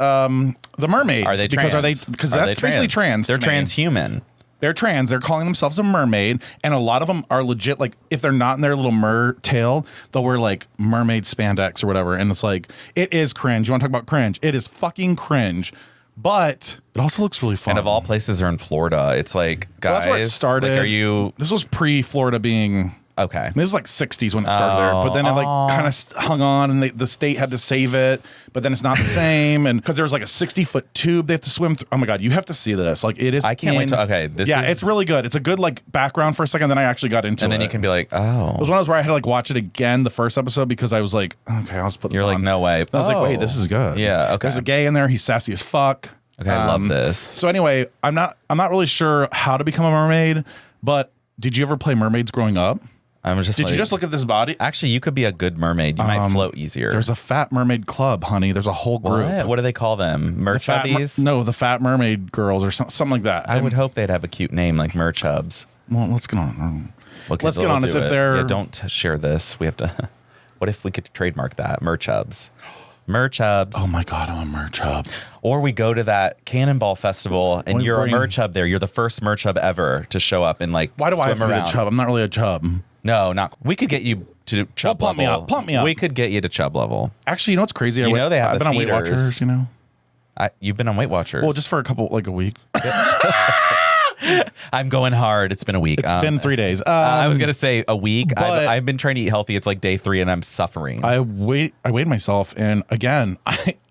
Speaker 1: mermaids?
Speaker 2: Are they
Speaker 1: because
Speaker 2: trans?
Speaker 1: because
Speaker 2: Are
Speaker 1: that's
Speaker 2: they
Speaker 1: basically trans.
Speaker 2: They're
Speaker 1: to me.
Speaker 2: transhuman.
Speaker 1: They're trans. They're calling themselves a mermaid, and a lot of them are legit. Like if they're not in their little mer tail, they'll wear like mermaid spandex or whatever. And it's like it is cringe. You want to talk about cringe? It is fucking cringe. But it also looks really fun.
Speaker 2: And of all places are in Florida. It's like, guys,
Speaker 1: Well, that's where it started.
Speaker 2: like, are you
Speaker 1: This was pre-Florida being.
Speaker 2: okay?
Speaker 1: This was like 60s when it started there, but then it like kind of hung on, and the state had to save it. But then it's not the same, and because there was like a 60-foot tube they have to swim through. Oh my god, you have to see this! Like it is.
Speaker 2: I can't wait to. Okay, this
Speaker 1: yeah,
Speaker 2: is,
Speaker 1: it's really good. It's a good like background for a second. Then I actually got into it,
Speaker 2: And then you can be like, oh,
Speaker 1: It was one of those where I had to like watch it again the first episode because I was like, okay, I'll just put this
Speaker 2: you're like,
Speaker 1: on.
Speaker 2: no way.
Speaker 1: I was like, wait,
Speaker 2: Oh.
Speaker 1: this is good.
Speaker 2: Yeah. Okay.
Speaker 1: There's a gay in there. He's sassy as fuck.
Speaker 2: Okay, I love this.
Speaker 1: So anyway, I'm not really sure how to become a mermaid, but did you ever play mermaids growing up?
Speaker 2: I'm just.
Speaker 1: Did you just look at this body?
Speaker 2: Actually, you could be a good mermaid. You might float easier.
Speaker 1: There's a fat mermaid club, honey. There's a whole group.
Speaker 2: What do they call them?
Speaker 1: The fat
Speaker 2: Merchubbies?
Speaker 1: no, the fat mermaid girls or something like that.
Speaker 2: I would hope they'd have a cute name like Merchubs.
Speaker 1: Well, let's get on.
Speaker 2: Okay,
Speaker 1: Let's
Speaker 2: so
Speaker 1: get
Speaker 2: we'll
Speaker 1: on this
Speaker 2: do
Speaker 1: if
Speaker 2: it.
Speaker 1: they're-
Speaker 2: Yeah, don't share this. We have to. What if we could trademark that? Merchubs. Merchubs.
Speaker 1: Oh my god, I'm a merch hub.
Speaker 2: Or we go to that Cannonball Festival and
Speaker 1: We
Speaker 2: you're
Speaker 1: bring-
Speaker 2: a merchub there. You're the first merchub ever to show up and like
Speaker 1: Why do I have
Speaker 2: swim
Speaker 1: to be
Speaker 2: around.
Speaker 1: a chub? I'm not really a chub.
Speaker 2: No, not. We could get you to chub
Speaker 1: Well, pump me
Speaker 2: level.
Speaker 1: up, pump me up.
Speaker 2: We could get you to chub level.
Speaker 1: Actually, you know what's crazy?
Speaker 2: You know they have
Speaker 1: I've
Speaker 2: the
Speaker 1: been on Weight
Speaker 2: feeders.
Speaker 1: Watchers. You know,
Speaker 2: You've been on Weight Watchers.
Speaker 1: well, just for a week.
Speaker 2: I'm going hard. It's been a week.
Speaker 1: It's been 3 days.
Speaker 2: I was gonna say a week.
Speaker 1: but-
Speaker 2: I've been trying to eat healthy. It's like day 3 and I'm suffering.
Speaker 1: I weighed myself, and again,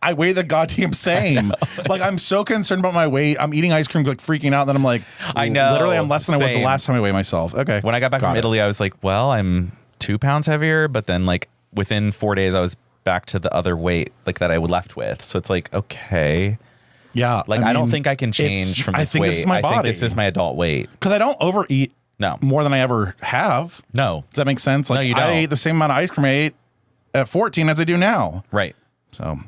Speaker 1: I weigh the goddamn same. Like I'm so concerned about my weight. I'm eating ice cream, like freaking out. Then I'm like,
Speaker 2: I know.
Speaker 1: literally, I'm less than I was the
Speaker 2: Same.
Speaker 1: last time I weighed myself. Okay,
Speaker 2: When I got back from
Speaker 1: it.
Speaker 2: Italy, I was like, well, I'm 2 pounds heavier, but then like within 4 days, I was back to the other weight like that I was left with. So it's like, okay,
Speaker 1: yeah,
Speaker 2: like I don't
Speaker 1: mean,
Speaker 2: think I can
Speaker 1: it's-
Speaker 2: change from
Speaker 1: I
Speaker 2: this
Speaker 1: think
Speaker 2: weight.
Speaker 1: this is my
Speaker 2: I think
Speaker 1: body.
Speaker 2: this is my adult weight.
Speaker 1: because I don't overeat
Speaker 2: No,
Speaker 1: more than I ever have.
Speaker 2: no,
Speaker 1: Does that make sense? Like
Speaker 2: you
Speaker 1: I
Speaker 2: don't.
Speaker 1: ate the same amount of ice cream I ate at 14 as I do now.
Speaker 2: right.
Speaker 1: So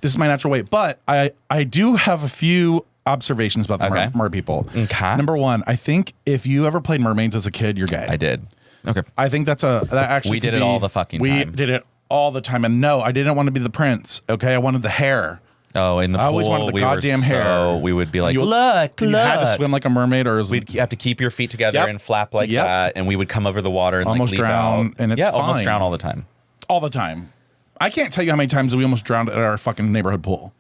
Speaker 1: this is my natural weight. But I do have a few observations about the
Speaker 2: Okay.
Speaker 1: mer people.
Speaker 2: Okay.
Speaker 1: Number one, I think if you ever played mermaids as a kid, you're gay.
Speaker 2: I did. Okay.
Speaker 1: I think that actually
Speaker 2: We did
Speaker 1: could
Speaker 2: it
Speaker 1: be-
Speaker 2: all the fucking
Speaker 1: we
Speaker 2: time.
Speaker 1: did it all the time. And no, I didn't want to be the prince. Okay. I wanted the hair.
Speaker 2: Oh, in the pool,
Speaker 1: I always wanted the
Speaker 2: we
Speaker 1: goddamn
Speaker 2: were
Speaker 1: hair.
Speaker 2: we would be like,
Speaker 1: You-
Speaker 2: look,
Speaker 1: You
Speaker 2: look.
Speaker 1: had to swim like a mermaid, or
Speaker 2: We'd have to keep your feet together
Speaker 1: Yep.
Speaker 2: and flap like
Speaker 1: Yep.
Speaker 2: that, and we would come over the water and
Speaker 1: Almost
Speaker 2: like leap
Speaker 1: drown,
Speaker 2: out.
Speaker 1: and it's
Speaker 2: almost
Speaker 1: fine.
Speaker 2: drown all the time.
Speaker 1: all the time. I can't tell you how many times we almost drowned at our fucking neighborhood pool.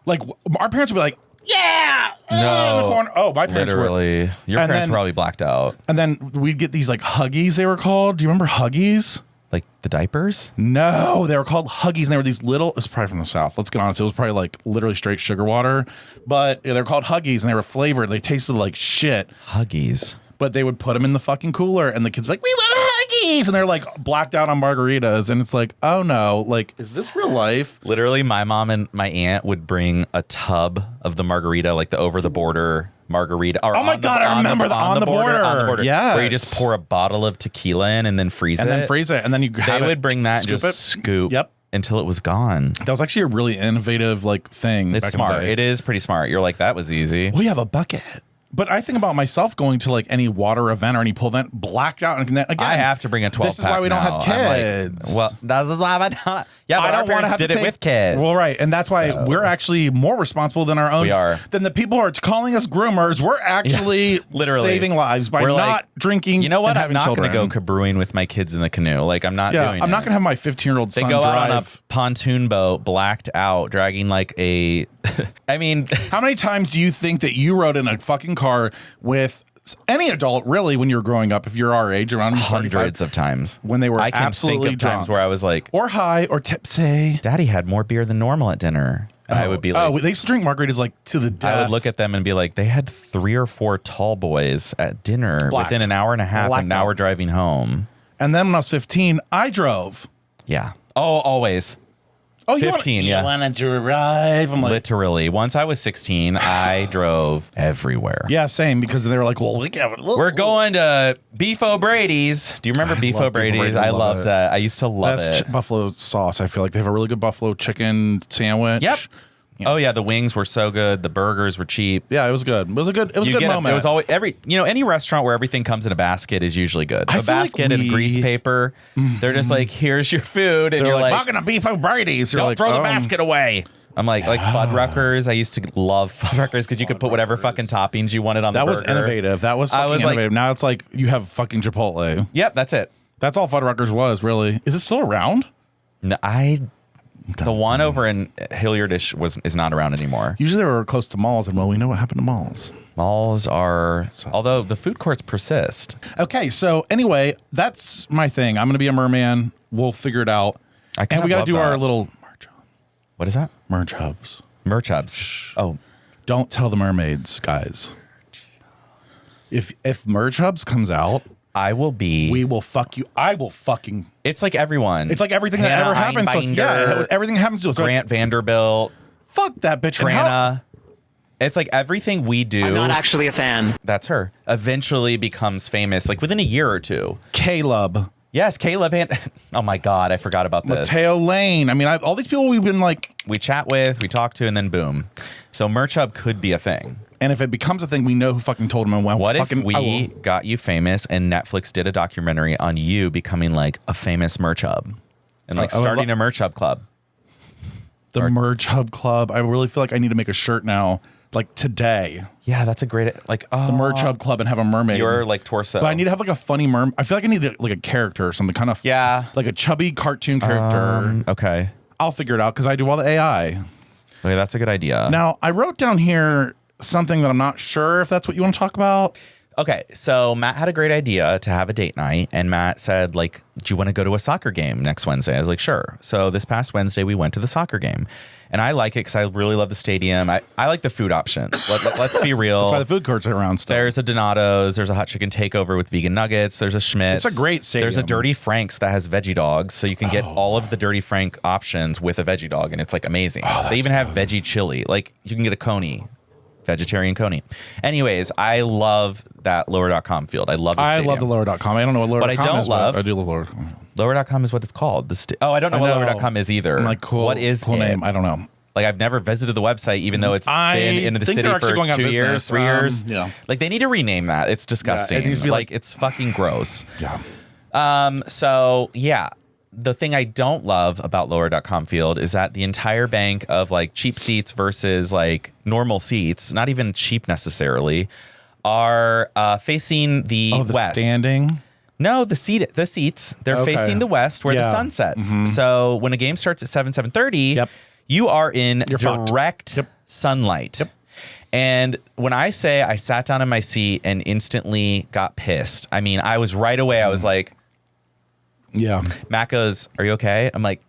Speaker 1: Like our parents would be like, "Yeah, in the corner." Oh, my parents were.
Speaker 2: Literally, your
Speaker 1: And
Speaker 2: parents
Speaker 1: then-
Speaker 2: probably blacked out.
Speaker 1: And then we'd get these like Huggies. They were called. Do you remember Huggies?
Speaker 2: Like the diapers.
Speaker 1: No, they were called Huggies, and they were these little. It's probably from the South. Let's get honest. It was probably like literally straight sugar water, but they were called Huggies, and they were flavored. They tasted like shit.
Speaker 2: Huggies.
Speaker 1: But they would put them in the fucking cooler, and the kids were like, "We want Huggies," and they're like blacked out on margaritas, and it's like, oh no, like, is this real life?
Speaker 2: Literally, my mom and my aunt would bring a tub of the margarita, like the over the border margarita. Or
Speaker 1: Oh my God, I remember the on the border.
Speaker 2: On the border.
Speaker 1: Yes.
Speaker 2: Where you just pour a bottle of tequila in and then freeze
Speaker 1: And
Speaker 2: it.
Speaker 1: then freeze it, and then you
Speaker 2: They
Speaker 1: have
Speaker 2: would bring that and
Speaker 1: scoop
Speaker 2: just
Speaker 1: it.
Speaker 2: scoop
Speaker 1: Yep.
Speaker 2: until it was gone.
Speaker 1: That was actually a really innovative like thing.
Speaker 2: It's
Speaker 1: back in the
Speaker 2: smart.
Speaker 1: day.
Speaker 2: It is pretty smart. You're like, that was easy.
Speaker 1: We have a bucket. But I think about myself going to like any water event or any pool event, blacked out, and then again,
Speaker 2: I have to bring a 12
Speaker 1: This is why we don't have kids.
Speaker 2: Well, this is why I don't. Yeah, but
Speaker 1: I
Speaker 2: our
Speaker 1: don't want to
Speaker 2: parents
Speaker 1: have
Speaker 2: did
Speaker 1: to
Speaker 2: it
Speaker 1: take,
Speaker 2: with kids.
Speaker 1: Well, right, and that's why
Speaker 2: So-
Speaker 1: we're actually more responsible than our own.
Speaker 2: We are.
Speaker 1: Than the people who are calling us groomers. We're actually
Speaker 2: Yes, literally.
Speaker 1: saving lives by
Speaker 2: We're
Speaker 1: not
Speaker 2: like,
Speaker 1: drinking.
Speaker 2: You know what?
Speaker 1: And
Speaker 2: I'm
Speaker 1: having
Speaker 2: not
Speaker 1: children.
Speaker 2: going to go cabrewing with my kids in the canoe. Like, I'm not
Speaker 1: Yeah,
Speaker 2: doing
Speaker 1: I'm not
Speaker 2: it.
Speaker 1: going to have my 15-year-old
Speaker 2: They
Speaker 1: son
Speaker 2: go out on a
Speaker 1: drive.
Speaker 2: pontoon boat, blacked out, dragging like a. I mean,
Speaker 1: How many times do you think that you rode in a fucking car with any adult, really, when you were growing up, if you're our age, around 35,
Speaker 2: hundreds of times
Speaker 1: when they were
Speaker 2: I can
Speaker 1: absolutely
Speaker 2: think of times
Speaker 1: drunk.
Speaker 2: where I was like,
Speaker 1: or high or tipsy?
Speaker 2: "Daddy had more beer than normal at dinner," and I would be like,
Speaker 1: oh, they used to drink margaritas like to the death.
Speaker 2: I would look at them and be like, they had 3 or 4 tall boys at dinner
Speaker 1: Blacked.
Speaker 2: within an hour and a half,
Speaker 1: Blacked
Speaker 2: and now
Speaker 1: out.
Speaker 2: we're driving home.
Speaker 1: And then when I was 15, I drove.
Speaker 2: Yeah. Oh, always.
Speaker 1: Oh,
Speaker 2: 15, yeah.
Speaker 1: You want to drive? I'm like,
Speaker 2: Literally. Once I was 16, I drove everywhere.
Speaker 1: yeah, same. Because they were like, well, we can't.
Speaker 2: We're going to Beef O'Brady's. Do you remember Beef
Speaker 1: love Beef
Speaker 2: O'Brady's?
Speaker 1: O'Brady's.
Speaker 2: I
Speaker 1: I love
Speaker 2: loved
Speaker 1: it.
Speaker 2: I used to love
Speaker 1: That's
Speaker 2: it.
Speaker 1: buffalo sauce. I feel like they have a really good buffalo chicken sandwich.
Speaker 2: Yep. Oh yeah, the wings were so good. The burgers were cheap.
Speaker 1: Yeah, it was good. It was a good. It was a good moment.
Speaker 2: It was always any restaurant where everything comes in a basket is usually good.
Speaker 1: I
Speaker 2: A
Speaker 1: feel like
Speaker 2: basket and grease paper. They're just like, here's your food, and
Speaker 1: They're
Speaker 2: you're
Speaker 1: like,
Speaker 2: like,
Speaker 1: "We're gonna Beef O'Brady's." You're
Speaker 2: don't
Speaker 1: like,
Speaker 2: throw the
Speaker 1: "Oh."
Speaker 2: basket away. I'm like Fuddruckers. I used to love Fuddruckers because you could put whatever fucking toppings you wanted on
Speaker 1: That
Speaker 2: the
Speaker 1: was
Speaker 2: burger.
Speaker 1: innovative. That was
Speaker 2: I
Speaker 1: fucking
Speaker 2: was like-
Speaker 1: innovative. Now it's like you have fucking Chipotle.
Speaker 2: Yep, that's it.
Speaker 1: That's all Fuddruckers was, really. Is it still around?
Speaker 2: No, the one over in Hilliard is not around anymore.
Speaker 1: Usually they were close to malls, and well, we know what happened to malls.
Speaker 2: Malls are, although the food courts persist.
Speaker 1: Okay, so anyway, that's my thing. I'm gonna be a merman. We'll figure it out.
Speaker 2: I kind
Speaker 1: And we
Speaker 2: of
Speaker 1: got to
Speaker 2: love
Speaker 1: do our
Speaker 2: that.
Speaker 1: little
Speaker 2: What is that?
Speaker 1: merge hubs.
Speaker 2: Merch hubs. Oh,
Speaker 1: Don't tell the mermaids, guys. If Merge Hubs comes out,
Speaker 2: I will be.
Speaker 1: we will fuck you. I will fucking.
Speaker 2: It's like everyone.
Speaker 1: It's like everything that
Speaker 2: Hannah
Speaker 1: ever happens to us. Yeah,
Speaker 2: Einbinder,
Speaker 1: everything happens to us. Like,
Speaker 2: Grant Vanderbilt,
Speaker 1: fuck that bitch. And how-
Speaker 2: Trana. It's like everything we do.
Speaker 5: I'm not actually a fan.
Speaker 2: That's her. Eventually becomes famous, like within a year or two.
Speaker 1: Caleb,
Speaker 2: Yes, Caleb and oh my God, I forgot about this.
Speaker 1: Mateo Lane. I mean, all these people we've been like,
Speaker 2: We chat with, we talk to, and then boom. So Merch Hub could be a thing.
Speaker 1: and if it becomes a thing, we know who fucking told him. And well,
Speaker 2: What if
Speaker 1: fucking, I
Speaker 2: we
Speaker 1: will-
Speaker 2: got you famous and Netflix did a documentary on you becoming like a famous Merch Hub and like
Speaker 1: I would
Speaker 2: starting a Merch Hub club?
Speaker 1: the Merge Hub Club? I really feel like I need to make a shirt now, like today.
Speaker 2: Yeah, that's a great the
Speaker 1: The Merge Hub Club and have a mermaid.
Speaker 2: Your like torso.
Speaker 1: But I need to have like a funny mermaid. I feel like I need like a character or something, kind of.
Speaker 2: Yeah.
Speaker 1: Like a chubby cartoon character.
Speaker 2: Okay.
Speaker 1: I'll figure it out because I do all the AI.
Speaker 2: Okay, that's a good idea.
Speaker 1: Now, I wrote down here something that I'm not sure if that's what you want to talk about.
Speaker 2: Okay, so Matt had a great idea to have a date night, and Matt said, like, do you want to go to a soccer game next Wednesday? I was like, sure. So this past Wednesday, we went to the soccer game, and I like it because I really love the stadium. I like the food options. Let's be real.
Speaker 1: That's why the food courts are around still.
Speaker 2: There's a Donato's, there's a hot chicken takeover with vegan nuggets, there's a Schmitz.
Speaker 1: It's a great
Speaker 2: There's a
Speaker 1: stadium.
Speaker 2: Dirty Frank's that has veggie dogs, so you can get all of the Dirty Frank options with a veggie dog, and it's like amazing. They even have veggie chili. Like you can get a coney, vegetarian coney. Anyways, I love that lower.com field. I love the
Speaker 1: I
Speaker 2: stadium.
Speaker 1: love the lower.com. I don't know what lower.com
Speaker 2: What I don't
Speaker 1: is, but
Speaker 2: love-
Speaker 1: I do love lower.com.
Speaker 2: Lower.com is what it's called. I don't know what lower.com is either.
Speaker 1: I'm like, cool.
Speaker 2: What is
Speaker 1: cool
Speaker 2: it?
Speaker 1: name? I don't know.
Speaker 2: Like I've never visited the website, even though it's been in the
Speaker 1: think
Speaker 2: city
Speaker 1: they're actually
Speaker 2: for
Speaker 1: going out of
Speaker 2: 2 years,
Speaker 1: business.
Speaker 2: 3 years.
Speaker 1: Yeah.
Speaker 2: Like they need to rename that. It's disgusting.
Speaker 1: needs to be like-
Speaker 2: it's fucking gross.
Speaker 1: Yeah.
Speaker 2: So yeah, the thing I don't love about lower.com field is that the entire bank of like cheap seats versus like normal seats, not even cheap necessarily, are facing the west.
Speaker 1: Standing.
Speaker 2: No, the seats, they're
Speaker 1: Okay.
Speaker 2: facing the west where the
Speaker 1: Yeah.
Speaker 2: sun sets. So when a game starts at 7:30,
Speaker 1: Yep.
Speaker 2: you are in
Speaker 1: You're fucked.
Speaker 2: direct
Speaker 1: Yep.
Speaker 2: sunlight.
Speaker 1: Yep.
Speaker 2: And when I say I sat down in my seat and instantly got pissed, I mean, I was right away, I was like,
Speaker 1: Yeah.
Speaker 2: Matt goes, "Are you okay?" I'm like,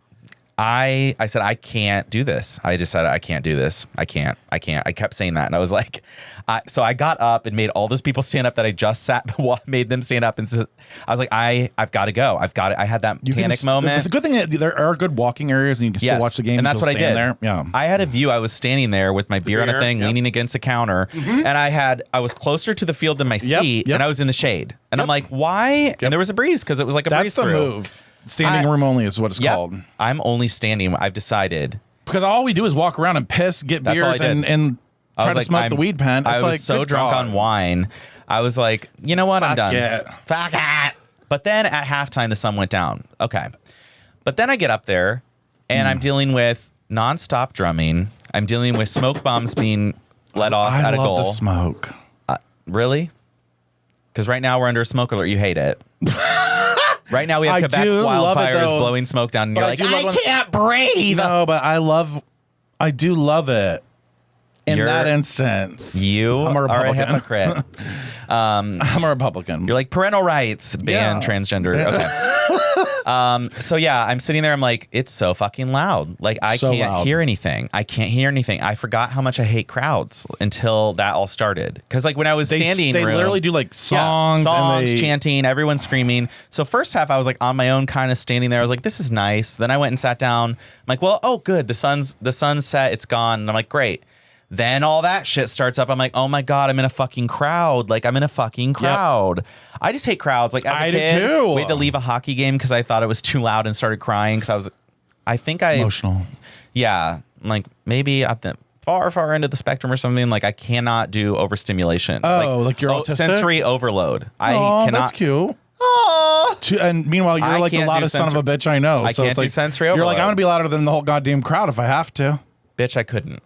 Speaker 2: I said, I can't do this. I just said, I can't do this. I can't. I kept saying that. And I was like, so I got up and made all those people stand up that I just sat, made them stand up. And I was like, I've got to go. I've got it. I had that panic moment.
Speaker 1: The good thing is there are good walking areas and you can still watch the game.
Speaker 2: And that's what I did.
Speaker 1: There. Yeah.
Speaker 2: I had a view. I was standing there with my beer on a thing,
Speaker 1: yep.
Speaker 2: leaning against a counter. And I was closer to the field than my seat
Speaker 1: yep.
Speaker 2: and I was in the shade. And I'm like, why? And there was a breeze because it was like a breeze
Speaker 1: That's the
Speaker 2: through.
Speaker 1: move. Standing room only is what it's
Speaker 2: Yeah,
Speaker 1: called.
Speaker 2: I'm only standing. I've decided.
Speaker 1: Because all we do is walk around and piss, get
Speaker 2: That's all
Speaker 1: beers,
Speaker 2: I did.
Speaker 1: and
Speaker 2: I
Speaker 1: try
Speaker 2: was
Speaker 1: to
Speaker 2: like,
Speaker 1: smoke the weed pen. It's
Speaker 2: I was
Speaker 1: like,
Speaker 2: so
Speaker 1: good
Speaker 2: drunk
Speaker 1: God.
Speaker 2: on wine. I was like, you know what? I'm
Speaker 1: Fuck
Speaker 2: done.
Speaker 1: it.
Speaker 2: Fuck it. But then at halftime, the sun went down. Okay. But then I get up there and I'm dealing with nonstop drumming. I'm dealing with smoke bombs being let off
Speaker 1: I
Speaker 2: at a
Speaker 1: love
Speaker 2: goal.
Speaker 1: the smoke.
Speaker 2: Really? Because right now we're under a smoke alert. You hate it. Right now we have
Speaker 1: I
Speaker 2: Quebec
Speaker 1: do love it,
Speaker 2: wildfires
Speaker 1: though.
Speaker 2: blowing smoke down, and you're
Speaker 1: But I
Speaker 2: like,
Speaker 1: do love
Speaker 2: I
Speaker 1: when-
Speaker 2: can't breathe.
Speaker 1: No, but I do love it. In
Speaker 2: You're-
Speaker 1: that instance,
Speaker 2: You
Speaker 1: I'm a
Speaker 2: are a
Speaker 1: Republican.
Speaker 2: hypocrite.
Speaker 1: I'm a Republican.
Speaker 2: You're like parental rights, ban
Speaker 1: Yeah.
Speaker 2: transgender. Okay. So yeah, I'm sitting there. I'm like, it's so fucking loud. Like I
Speaker 1: So
Speaker 2: can't
Speaker 1: loud.
Speaker 2: hear anything. I can't hear anything. I forgot how much I hate crowds until that all started. Because like when I was
Speaker 1: they
Speaker 2: standing,
Speaker 1: they
Speaker 2: room,
Speaker 1: literally do like songs,
Speaker 2: songs,
Speaker 1: and they,
Speaker 2: chanting, everyone's screaming. So first half, I was like on my own, kind of standing there. I was like, this is nice. Then I went and sat down. I'm like, well, oh, good. The sun's set. It's gone. And I'm like, great. Then all that shit starts up. I'm like, oh my God, I'm in a fucking crowd. Like, I'm in a fucking crowd. I just hate crowds. Like, as a
Speaker 1: I do
Speaker 2: kid,
Speaker 1: too.
Speaker 2: we had to leave a hockey game because I thought it was too loud and started crying because I think
Speaker 1: emotional.
Speaker 2: yeah, I'm like maybe at the far end of the spectrum or something. Like, I cannot do overstimulation.
Speaker 1: Oh, like you're autistic?
Speaker 2: sensory overload. I
Speaker 1: Oh,
Speaker 2: cannot.
Speaker 1: that's cute.
Speaker 2: Aw.
Speaker 1: And meanwhile, you're
Speaker 2: I
Speaker 1: like the
Speaker 2: can't do
Speaker 1: loudest son of a bitch I know.
Speaker 2: I
Speaker 1: so
Speaker 2: can't
Speaker 1: it's
Speaker 2: do
Speaker 1: like,
Speaker 2: sensory
Speaker 1: You're like,
Speaker 2: overload.
Speaker 1: I'm gonna be louder than the whole goddamn crowd if I have to.
Speaker 2: Bitch, I couldn't.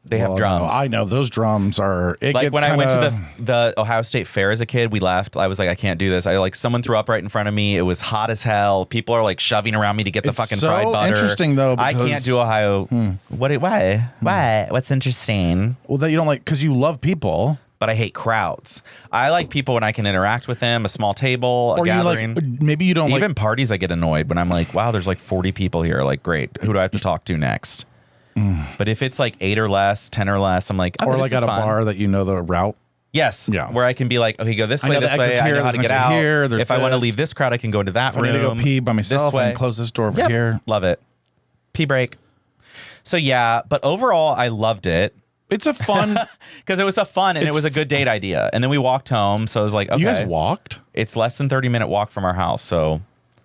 Speaker 2: They have
Speaker 1: Well,
Speaker 2: drums.
Speaker 1: no, I know those drums are. It
Speaker 2: Like
Speaker 1: gets
Speaker 2: when I went
Speaker 1: kinda-
Speaker 2: to the Ohio State Fair as a kid, we left. I was like, I can't do this. Someone threw up right in front of me. It was hot as hell. People are like shoving around me to get the
Speaker 1: It's
Speaker 2: fucking
Speaker 1: so
Speaker 2: fried butter.
Speaker 1: interesting, though,
Speaker 2: I
Speaker 1: because-
Speaker 2: can't do Ohio. Why? What's interesting?
Speaker 1: Well, that you don't like because you love people,
Speaker 2: But I hate crowds. I like people when I can interact with them. A small table, a
Speaker 1: or you
Speaker 2: gathering.
Speaker 1: like maybe you don't
Speaker 2: Even
Speaker 1: like.
Speaker 2: parties, I get annoyed when I'm like, wow, there's like 40 people here. Like, great. Who do I have to talk to next? But if it's like 8 or less, 10 or less, I'm like, oh,
Speaker 1: Or
Speaker 2: this
Speaker 1: like
Speaker 2: is
Speaker 1: at a
Speaker 2: fun.
Speaker 1: bar that you know the route.
Speaker 2: Yes.
Speaker 1: Yeah.
Speaker 2: Where I can be like, okay, go this
Speaker 1: I
Speaker 2: way,
Speaker 1: know the
Speaker 2: this way.
Speaker 1: exit's
Speaker 2: I
Speaker 1: here,
Speaker 2: know how to
Speaker 1: there's
Speaker 2: get
Speaker 1: an exit
Speaker 2: out.
Speaker 1: here, there's
Speaker 2: If I want to
Speaker 1: this.
Speaker 2: leave this crowd, I can go into that
Speaker 1: I
Speaker 2: room.
Speaker 1: need to go pee by myself
Speaker 2: this way.
Speaker 1: and close this door over
Speaker 2: Yep.
Speaker 1: here.
Speaker 2: Love it. Pee break. So yeah, but overall, I loved it
Speaker 1: It's a fun.
Speaker 2: because it was a fun and it
Speaker 1: It's
Speaker 2: was a good date idea. And then we walked home, so I was like, okay,
Speaker 1: You guys walked?
Speaker 2: it's less than 30-minute walk from our house, so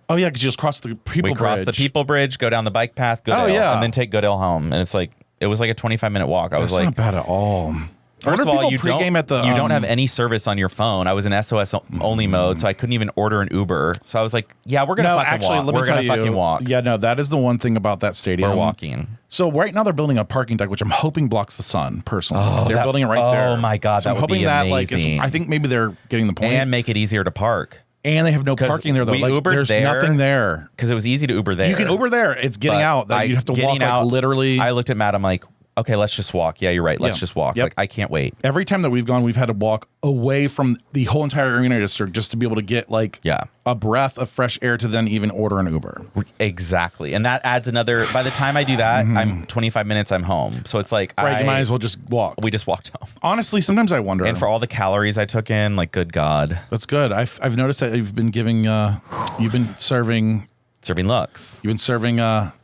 Speaker 1: Oh yeah, because you just crossed the people
Speaker 2: we crossed the
Speaker 1: bridge.
Speaker 2: people bridge, go down the bike path, Goodale,
Speaker 1: yeah.
Speaker 2: and then take Goodale home. And it's like it was like a 25-minute walk. I was
Speaker 1: That's
Speaker 2: like,
Speaker 1: not bad at all.
Speaker 2: first of all, you don't
Speaker 1: at the
Speaker 2: you don't have any service on your phone. I was in SOS only mode, so I couldn't even order an Uber. So I was like, yeah, we're gonna
Speaker 1: No,
Speaker 2: fucking
Speaker 1: actually,
Speaker 2: walk.
Speaker 1: let me
Speaker 2: We're
Speaker 1: tell
Speaker 2: gonna
Speaker 1: you.
Speaker 2: fucking walk.
Speaker 1: Yeah, no, that is the one thing about that stadium.
Speaker 2: We're walking.
Speaker 1: So right now they're building a parking deck, which I'm hoping blocks the sun. Personally, 'cause they're
Speaker 2: that-
Speaker 1: building it right there.
Speaker 2: oh my God,
Speaker 1: so
Speaker 2: that
Speaker 1: I'm
Speaker 2: would be
Speaker 1: hoping that like
Speaker 2: amazing.
Speaker 1: I think maybe they're getting the point,
Speaker 2: And make it easier to park.
Speaker 1: and they have no
Speaker 2: 'Cause
Speaker 1: parking there though.
Speaker 2: we
Speaker 1: Like,
Speaker 2: Ubered
Speaker 1: there's
Speaker 2: there.
Speaker 1: nothing there.
Speaker 2: Because it was easy to Uber there.
Speaker 1: You can Uber there. It's getting
Speaker 2: But
Speaker 1: out. That you have to
Speaker 2: getting
Speaker 1: walk like literally.
Speaker 2: I looked at Matt. I'm like, okay, let's just walk. Yeah, you're right. Let's
Speaker 1: Yeah.
Speaker 2: just walk.
Speaker 1: Yep.
Speaker 2: Like, I can't wait.
Speaker 1: Every time that we've gone, we've had to walk away from the whole entire arena district just to be able to get like
Speaker 2: Yeah.
Speaker 1: a breath of fresh air to then even order an Uber.
Speaker 2: Exactly. And that adds another. By the time I do that, I'm 25 minutes. I'm home. So it's like
Speaker 1: Right, you might as well just walk.
Speaker 2: We just walked home.
Speaker 1: Honestly, sometimes I wonder.
Speaker 2: And for all the calories I took in, like, good God,
Speaker 1: That's good. I've noticed that you've been giving, you've been serving
Speaker 2: looks.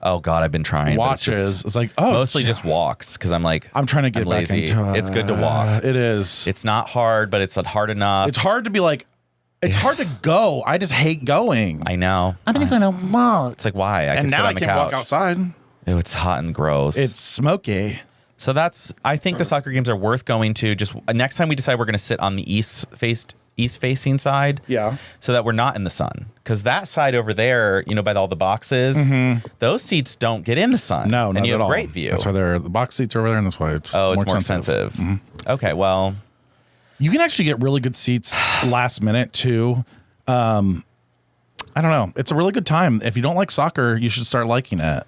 Speaker 2: Oh God, I've been trying. but it's
Speaker 1: watches.
Speaker 2: just
Speaker 1: It's like, oh,
Speaker 2: mostly
Speaker 1: shit.
Speaker 2: just walks because I'm like,
Speaker 1: I'm trying to get
Speaker 2: I'm
Speaker 1: back
Speaker 2: lazy.
Speaker 1: into
Speaker 2: It's good to walk.
Speaker 1: It is.
Speaker 2: It's not hard, but it's hard enough.
Speaker 1: It's hard to be like. It's hard to go. I just hate going.
Speaker 2: I know.
Speaker 1: I'm gonna go to mall.
Speaker 2: It's like why I can
Speaker 1: And
Speaker 2: sit
Speaker 1: now I
Speaker 2: on the
Speaker 1: can't
Speaker 2: couch.
Speaker 1: walk outside.
Speaker 2: Ew, it's hot and gross.
Speaker 1: It's smoky.
Speaker 2: So I think the soccer games are worth going to. Just next time we decide we're going to sit on the east east facing side.
Speaker 1: Yeah.
Speaker 2: So that we're not in the sun. Because that side over there, you know, by all the boxes, those seats don't get in the sun.
Speaker 1: No,
Speaker 2: and
Speaker 1: not
Speaker 2: you
Speaker 1: at
Speaker 2: have
Speaker 1: all.
Speaker 2: great view.
Speaker 1: That's why the box seats are over there, and that's why it's
Speaker 2: it's more expensive. Okay, well,
Speaker 1: You can actually get really good seats last minute too. I don't know. It's a really good time. If you don't like soccer, you should start liking it.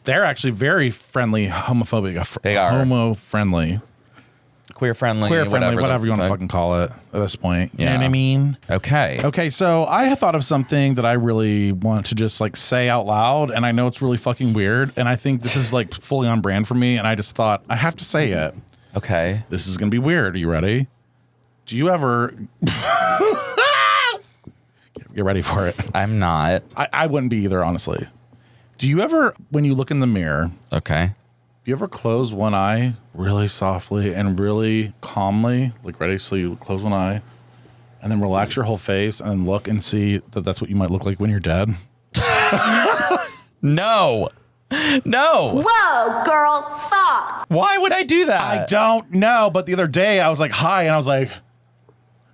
Speaker 1: They're actually very friendly, homophobic.
Speaker 2: They are.
Speaker 1: Homo-friendly.
Speaker 2: queer friendly,
Speaker 1: Whatever you want to fucking call it at this point. You know what I mean?
Speaker 2: Okay.
Speaker 1: Okay, so I had thought of something that I really want to just like say out loud, and I know it's really fucking weird, and I think this is like fully on brand for me, and I just thought I have to say it.
Speaker 2: Okay.
Speaker 1: This is gonna be weird. Are you ready? Do you ever get ready for it?
Speaker 2: I'm not.
Speaker 1: I wouldn't be either, honestly. Do you ever, when you look in the mirror,
Speaker 2: Okay.
Speaker 1: do you ever close one eye really softly and really calmly? Like, ready? So you close one eye and then relax your whole face and look and see that that's what you might look like when you're dead?
Speaker 2: No. No.
Speaker 3: Whoa, girl, fuck.
Speaker 2: Why would I do that?
Speaker 1: I don't know. But the other day I was like, hi. And I was like,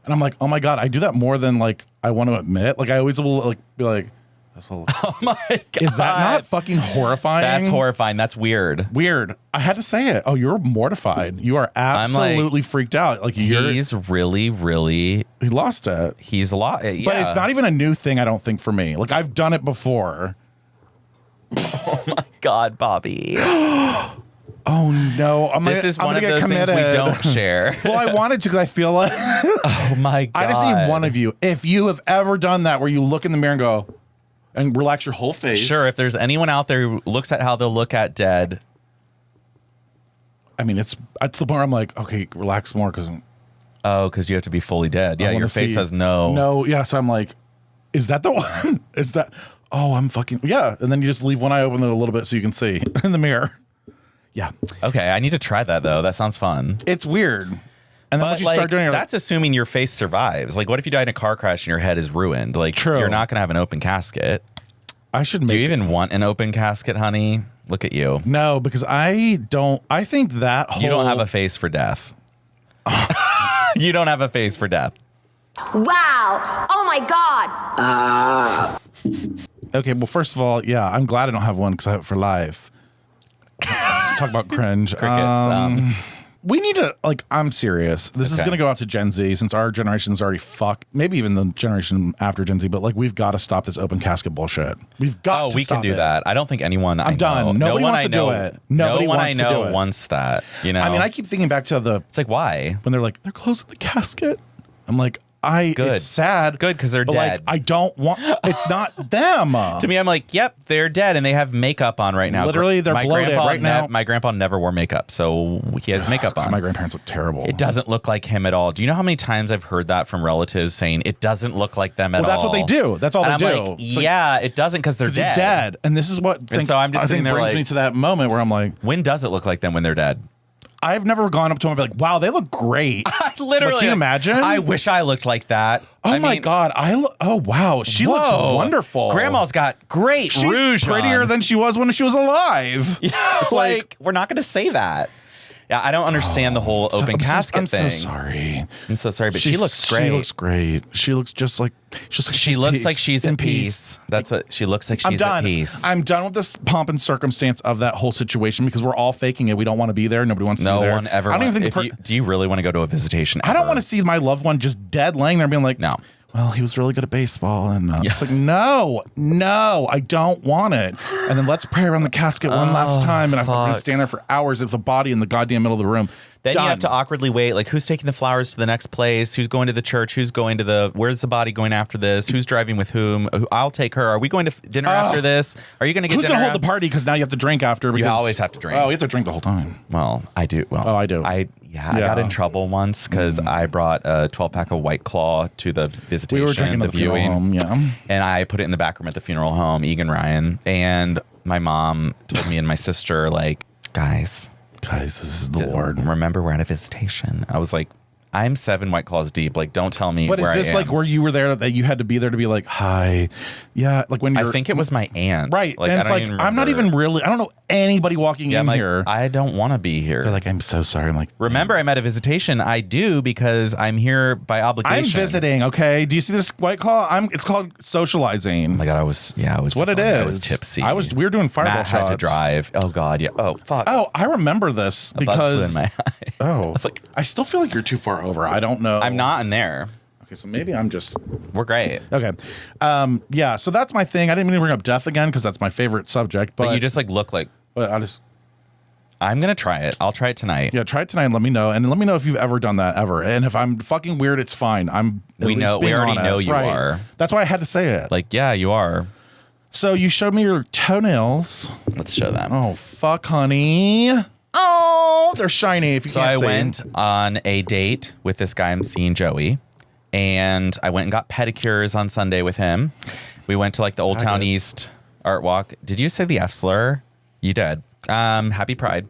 Speaker 1: and I'm like, oh my God, I do that more than like I want to admit. Like, I always will like be like, that's what,
Speaker 2: Oh my God.
Speaker 1: is that not fucking horrifying?
Speaker 2: That's horrifying. That's weird.
Speaker 1: Weird. I had to say it. Oh, you're mortified. You are absolutely freaked out. Like
Speaker 2: He's really, really,
Speaker 1: he lost it.
Speaker 2: he's a lot. Yeah.
Speaker 1: But it's not even a new thing, I don't think, for me. Like, I've done it before.
Speaker 2: God, Bobby.
Speaker 1: Oh no!
Speaker 2: This is one of
Speaker 1: get
Speaker 2: those
Speaker 1: committed.
Speaker 2: things we don't share.
Speaker 1: Well, I wanted to because I feel like
Speaker 2: Oh my God.
Speaker 1: I just need one of you. If you have ever done that, where you look in the mirror and go, and relax your whole face.
Speaker 2: Sure, if there's anyone out there who looks at how they'll look at dead.
Speaker 1: I mean, it's to the point where I'm like, okay, relax more because
Speaker 2: Oh, because you have to be fully dead. Yeah,
Speaker 1: I
Speaker 2: your
Speaker 1: wanna
Speaker 2: face
Speaker 1: see-
Speaker 2: has no.
Speaker 1: No, yeah. So I'm like, is that the one? Is that? Oh, I'm fucking yeah. And then you just leave one eye open a little bit so you can see in the mirror. Yeah,
Speaker 2: Okay, I need to try that though. That sounds fun.
Speaker 1: it's weird. And then
Speaker 2: But
Speaker 1: once you
Speaker 2: like,
Speaker 1: start doing it,
Speaker 2: that's assuming your face survives. Like, what if you died in a car crash and your head is ruined? Like,
Speaker 1: True.
Speaker 2: you're not going to have an open casket.
Speaker 1: I should
Speaker 2: Do you
Speaker 1: make
Speaker 2: even want an open casket, honey? Look at you.
Speaker 1: no because I don't. I think that whole
Speaker 2: You don't have a face for death. You don't have a face for death.
Speaker 3: Wow. Oh my God.
Speaker 1: Okay, well, first of all, yeah, I'm glad I don't have one because I have it for life. Talk about cringe.
Speaker 2: Crickets.
Speaker 1: We need to, like, I'm serious. This is
Speaker 2: Okay.
Speaker 1: going to go out to Gen Z since our generation's already fucked. Maybe even the generation after Gen Z, but, like, we've got to stop this open casket bullshit. We've got
Speaker 2: Oh,
Speaker 1: to
Speaker 2: we
Speaker 1: stop
Speaker 2: can do
Speaker 1: it.
Speaker 2: that. I don't think anyone I
Speaker 1: I'm
Speaker 2: know.
Speaker 1: done.
Speaker 2: No
Speaker 1: Nobody
Speaker 2: one
Speaker 1: wants
Speaker 2: I
Speaker 1: to do
Speaker 2: know.
Speaker 1: it. Nobody
Speaker 2: no one
Speaker 1: wants
Speaker 2: I
Speaker 1: to do
Speaker 2: know
Speaker 1: it.
Speaker 2: wants that. You know.
Speaker 1: I mean, I keep thinking back to
Speaker 2: It's like, why?
Speaker 1: when they're like, they're closing the casket. I'm like,
Speaker 2: Good.
Speaker 1: it's sad.
Speaker 2: Good, 'cause they're
Speaker 1: but
Speaker 2: dead.
Speaker 1: Like, I don't want, it's not them.
Speaker 2: To me, I'm like, yep, they're dead and they have makeup on right now.
Speaker 1: Literally, they're
Speaker 2: my
Speaker 1: bloated
Speaker 2: grandpa
Speaker 1: right now.
Speaker 2: My grandpa never wore makeup, so he has makeup on.
Speaker 1: My grandparents look terrible.
Speaker 2: It doesn't look like him at all. Do you know how many times I've heard that from relatives saying it doesn't look like them at all?
Speaker 1: Well, that's what they do. That's all
Speaker 2: And
Speaker 1: they
Speaker 2: I'm
Speaker 1: do.
Speaker 2: like,
Speaker 1: It's like-
Speaker 2: yeah, it doesn't because they're
Speaker 1: He's
Speaker 2: dead.
Speaker 1: dead. And this is what
Speaker 2: so I'm just
Speaker 1: I
Speaker 2: sitting
Speaker 1: think
Speaker 2: there
Speaker 1: brings
Speaker 2: like-
Speaker 1: me to that moment where I'm like,
Speaker 2: When does it look like them when they're dead?
Speaker 1: I've never gone up to him and be like, wow, they look great.
Speaker 2: Literally,
Speaker 1: Like, can you imagine?
Speaker 2: I wish I looked like that.
Speaker 1: Oh
Speaker 2: I
Speaker 1: my
Speaker 2: mean,
Speaker 1: God. Oh wow. She looks
Speaker 2: whoa.
Speaker 1: wonderful.
Speaker 2: Grandma's got great
Speaker 1: She's
Speaker 2: rouge
Speaker 1: prettier
Speaker 2: on.
Speaker 1: than she was when she was alive.
Speaker 2: It's like we're not going to say that. Yeah, I don't understand the whole open casket
Speaker 1: I'm
Speaker 2: thing.
Speaker 1: so sorry.
Speaker 2: I'm so sorry, but she looks great.
Speaker 1: She looks great. She looks just like
Speaker 2: She looks like she's
Speaker 1: in
Speaker 2: at peace. That's what she looks like.
Speaker 1: I'm
Speaker 2: She's
Speaker 1: done.
Speaker 2: at peace.
Speaker 1: I'm done with this pomp and circumstance of that whole situation because we're all faking it. We don't want to be there. Nobody wants to
Speaker 2: no
Speaker 1: be there.
Speaker 2: one ever.
Speaker 1: I don't even
Speaker 2: if
Speaker 1: think.
Speaker 2: you, do you really want to go to a visitation?
Speaker 1: I don't
Speaker 2: ever?
Speaker 1: want to see my loved one just dead laying there being like,
Speaker 2: No.
Speaker 1: well, he was really good at baseball. And it's like, no, I don't want it. And then let's pray around the casket one last time. And I'm going to
Speaker 2: fuck.
Speaker 1: stand there for hours with the body in the goddamn middle of the room.
Speaker 2: Then
Speaker 1: Done.
Speaker 2: you have to awkwardly wait. Like, who's taking the flowers to the next place? Who's going to the church? Who's going to the? Where's the body going after this? Who's driving with whom? I'll take her. Are we going to dinner after this? Are you going to get
Speaker 1: Who's
Speaker 2: dinner?
Speaker 1: going to hold the party? Because now you have to drink after. Because,
Speaker 2: always have to drink.
Speaker 1: Oh, you have to drink the whole time.
Speaker 2: Well, I do. Well,
Speaker 1: Oh, I do.
Speaker 2: I got in trouble once because I brought a 12-pack of White Claw to the visitation,
Speaker 1: We were drinking
Speaker 2: the
Speaker 1: at the funeral
Speaker 2: viewing,
Speaker 1: home, yeah.
Speaker 2: and I put it in the back room at the funeral home. Egan Ryan and my mom told me and my sister, like, guys,
Speaker 1: Guys, this is the Lord.
Speaker 2: remember we're at a visitation. I was like, I'm 7 White Claws deep. Like, don't tell me
Speaker 1: But
Speaker 2: where
Speaker 1: is this
Speaker 2: I am.
Speaker 1: like where you were there that you had to be there to be like, hi? Yeah. Like when you're.
Speaker 2: I think it was my aunt.
Speaker 1: Right.
Speaker 2: Like,
Speaker 1: and
Speaker 2: I
Speaker 1: it's
Speaker 2: don't
Speaker 1: like,
Speaker 2: even
Speaker 1: I'm not
Speaker 2: remember.
Speaker 1: even really, I don't know anybody walking
Speaker 2: Yeah,
Speaker 1: in
Speaker 2: I'm like,
Speaker 1: here.
Speaker 2: I don't want to be here.
Speaker 1: They're like, I'm so sorry. I'm like,
Speaker 2: Remember,
Speaker 1: thanks.
Speaker 2: I'm at a visitation. I do because I'm here by obligation.
Speaker 1: I'm visiting. Okay. Do you see this White Claw? It's called socializing.
Speaker 2: Oh my God, I was
Speaker 1: what it
Speaker 2: definitely-
Speaker 1: is.
Speaker 2: I was tipsy.
Speaker 1: We were doing fireball
Speaker 2: Matt had to
Speaker 1: shots.
Speaker 2: drive. Oh God, yeah. Oh fuck.
Speaker 1: Oh, I remember this
Speaker 2: A bug flew
Speaker 1: because
Speaker 2: in my eye.
Speaker 1: oh,
Speaker 2: was like-
Speaker 1: I still feel like you're too far over. I don't know.
Speaker 2: I'm not in there.
Speaker 1: Okay, so maybe I'm just
Speaker 2: We're great.
Speaker 1: okay. Yeah, so that's my thing. I didn't mean to bring up death again because that's my favorite subject. But
Speaker 2: But you just like look like.
Speaker 1: I just
Speaker 2: I'm gonna try it. I'll try it tonight.
Speaker 1: yeah, try it tonight and let me know. And let me know if you've ever done that ever. And if I'm fucking weird, it's fine. I'm at
Speaker 2: We
Speaker 1: least
Speaker 2: know- we
Speaker 1: being
Speaker 2: already know
Speaker 1: honest,
Speaker 2: you
Speaker 1: right?
Speaker 2: are.
Speaker 1: That's why I had to say it.
Speaker 2: Like, yeah, you are.
Speaker 1: So you showed me your toenails.
Speaker 2: Let's show them.
Speaker 1: Oh fuck, honey. Oh, they're shiny. If you
Speaker 2: So
Speaker 1: can't
Speaker 2: I
Speaker 1: see.
Speaker 2: went on a date with this guy I'm seeing, Joey, and I went and got pedicures on Sunday with him. We went to like the Old Town
Speaker 1: Faggots.
Speaker 2: East Art Walk. Did you say the F slur? You did. Happy Pride.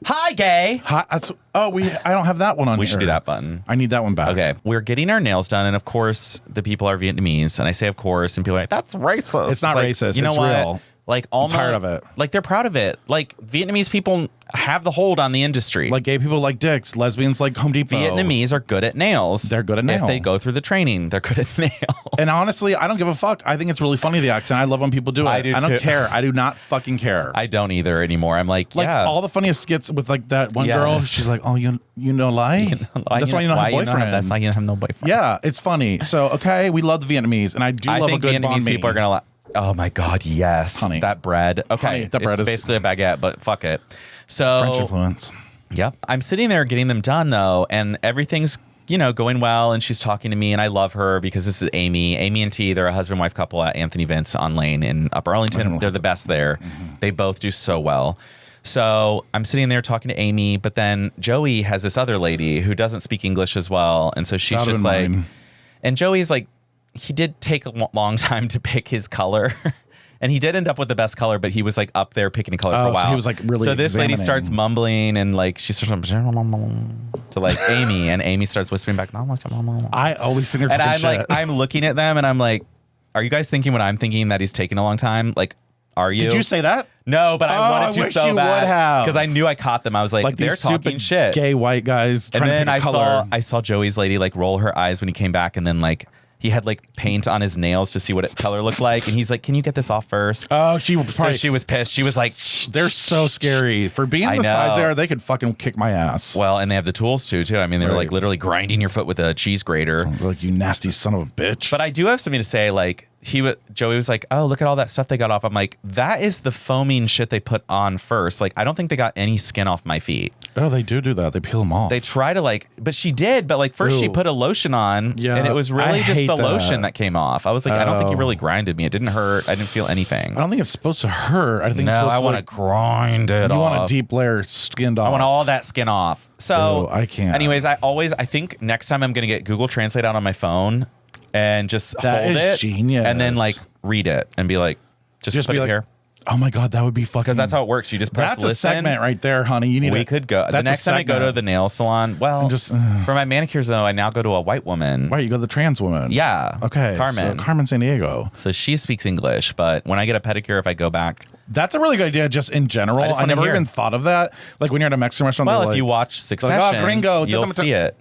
Speaker 2: Hi, gay.
Speaker 1: Hot, I don't have that one on.
Speaker 2: We
Speaker 1: here.
Speaker 2: should do that button.
Speaker 1: I need that one back.
Speaker 2: Okay, we're getting our nails done, and of course, the people are Vietnamese, and I say of course, and people are like, "That's racist."
Speaker 1: It's not
Speaker 2: like,
Speaker 1: racist.
Speaker 2: You know
Speaker 1: It's
Speaker 2: what?
Speaker 1: real.
Speaker 2: Like, almost
Speaker 1: tired of it.
Speaker 2: Like, they're proud of it. Like, Vietnamese people have the hold on the industry.
Speaker 1: Like gay people like dicks, lesbians like Home Depot.
Speaker 2: Vietnamese are good at nails.
Speaker 1: They're good at
Speaker 2: If
Speaker 1: nail.
Speaker 2: they go through the training, they're good at nail.
Speaker 1: And honestly, I don't give a fuck. I think it's really funny, the accent. I love when people do it.
Speaker 2: I do
Speaker 1: don't
Speaker 2: too.
Speaker 1: care. I do not fucking care.
Speaker 2: I don't either anymore. I'm like,
Speaker 1: like
Speaker 2: yeah.
Speaker 1: all the funniest skits with like that one girl.
Speaker 2: Yes.
Speaker 1: She's like, oh, you know lie? That's why you don't have a boyfriend.
Speaker 2: That's why you don't have no boyfriend.
Speaker 1: Yeah, it's funny. So, okay, we love the Vietnamese. And I do
Speaker 2: I
Speaker 1: love
Speaker 2: think
Speaker 1: a good
Speaker 2: Vietnamese
Speaker 1: banh mi.
Speaker 2: people are gonna like. Oh my God, yes,
Speaker 1: Honey.
Speaker 2: that bread. Okay,
Speaker 1: Honey, that bread
Speaker 2: it's
Speaker 1: is-
Speaker 2: basically a baguette, but fuck it. So
Speaker 1: French influence.
Speaker 2: Yep. I'm sitting there getting them done though, and everything's, going well, and she's talking to me, and I love her because this is Amy. Amy and T, they're a husband-wife couple at Anthony Vince on Lane in Upper Arlington. They're the best there. They both do so well. So I'm sitting there talking to Amy, but then Joey has this other lady who doesn't speak English as well, and so she's
Speaker 1: That would've
Speaker 2: just
Speaker 1: been
Speaker 2: like,
Speaker 1: mine.
Speaker 2: and Joey's like, he did take a long time to pick his color. And he did end up with the best color, but he was like up there picking a color for
Speaker 1: Oh,
Speaker 2: a while.
Speaker 1: so he was, like, really
Speaker 2: So this lady
Speaker 1: examining.
Speaker 2: starts mumbling and like she starts to like Amy, and Amy starts whispering back.
Speaker 1: I always think they're
Speaker 2: And
Speaker 1: talking
Speaker 2: I'm
Speaker 1: shit.
Speaker 2: like, I'm looking at them, and I'm like, are you guys thinking what I'm thinking, that he's taking a long time? Like, are you?
Speaker 1: Did you say that?
Speaker 2: No, but
Speaker 1: Oh,
Speaker 2: I wanted
Speaker 1: I
Speaker 2: to
Speaker 1: wish
Speaker 2: so
Speaker 1: you
Speaker 2: bad
Speaker 1: would have.
Speaker 2: because I knew I caught them. I was like,
Speaker 1: Like
Speaker 2: they're
Speaker 1: these
Speaker 2: talking
Speaker 1: stupid
Speaker 2: shit.
Speaker 1: gay white guys
Speaker 2: And
Speaker 1: trying
Speaker 2: then
Speaker 1: to pick a color.
Speaker 2: I saw Joey's lady like roll her eyes when he came back, and then like he had like paint on his nails to see what color looked like, and he's like, "Can you get this off first?"
Speaker 1: Oh, she was
Speaker 2: So
Speaker 1: probably.
Speaker 2: she was pissed. She was like,
Speaker 1: They're so scary. For being
Speaker 2: I
Speaker 1: the size
Speaker 2: know.
Speaker 1: they are, they could fucking kick my ass.
Speaker 2: well, and they have the tools too. I mean, they're like
Speaker 1: Right.
Speaker 2: literally grinding your foot with a cheese grater.
Speaker 1: They're like, you nasty son of a bitch.
Speaker 2: But I do have something to say. Like Joey was like, "Oh, look at all that stuff they got off." I'm like, that is the foaming shit they put on first. Like, I don't think they got any skin off my feet.
Speaker 1: oh, they do that. They peel them off.
Speaker 2: They try to like, but she did. But like first she
Speaker 1: Ooh.
Speaker 2: put a lotion on,
Speaker 1: Yeah,
Speaker 2: and it was really
Speaker 1: I
Speaker 2: just
Speaker 1: hate
Speaker 2: the
Speaker 1: that.
Speaker 2: lotion that came off. I was like, I don't think you
Speaker 1: Oh.
Speaker 2: really grinded me. It didn't hurt. I didn't feel anything.
Speaker 1: I don't think it's supposed to hurt. I think it's
Speaker 2: No,
Speaker 1: supposed
Speaker 2: I
Speaker 1: to
Speaker 2: want to
Speaker 1: like,
Speaker 2: grind it
Speaker 1: you
Speaker 2: off.
Speaker 1: want a deep layer skinned off.
Speaker 2: I want all that skin off. So
Speaker 1: Ew, I can't.
Speaker 2: Anyways, I think next time I'm gonna get Google Translate out on my phone and just
Speaker 1: That
Speaker 2: hold
Speaker 1: is
Speaker 2: it,
Speaker 1: genius.
Speaker 2: and then like read it and be like, just put
Speaker 1: be
Speaker 2: it
Speaker 1: like,
Speaker 2: here,
Speaker 1: oh my god, that would be fucking.
Speaker 2: because that's how it works. You just press
Speaker 1: That's
Speaker 2: listen.
Speaker 1: a segment right there, honey. You need.
Speaker 2: We could go the next time I go to the nail salon. Well,
Speaker 1: just,
Speaker 2: for my manicures though, I now go to a white woman.
Speaker 1: Why you go to the trans woman?
Speaker 2: Yeah.
Speaker 1: Okay.
Speaker 2: Carmen.
Speaker 1: So Carmen San Diego.
Speaker 2: So she speaks English, but when I get a pedicure, if I go back,
Speaker 1: That's a really good idea, just in general.
Speaker 2: I just
Speaker 1: I
Speaker 2: wanna
Speaker 1: never
Speaker 2: hear.
Speaker 1: even thought of that. Like when you're at a Mexican restaurant.
Speaker 2: well,
Speaker 1: they're
Speaker 2: if
Speaker 1: like,
Speaker 2: you watch
Speaker 1: like,
Speaker 2: Succession,
Speaker 1: oh, gringo,
Speaker 2: you'll
Speaker 1: ta-ta-ta-ta.
Speaker 2: see it.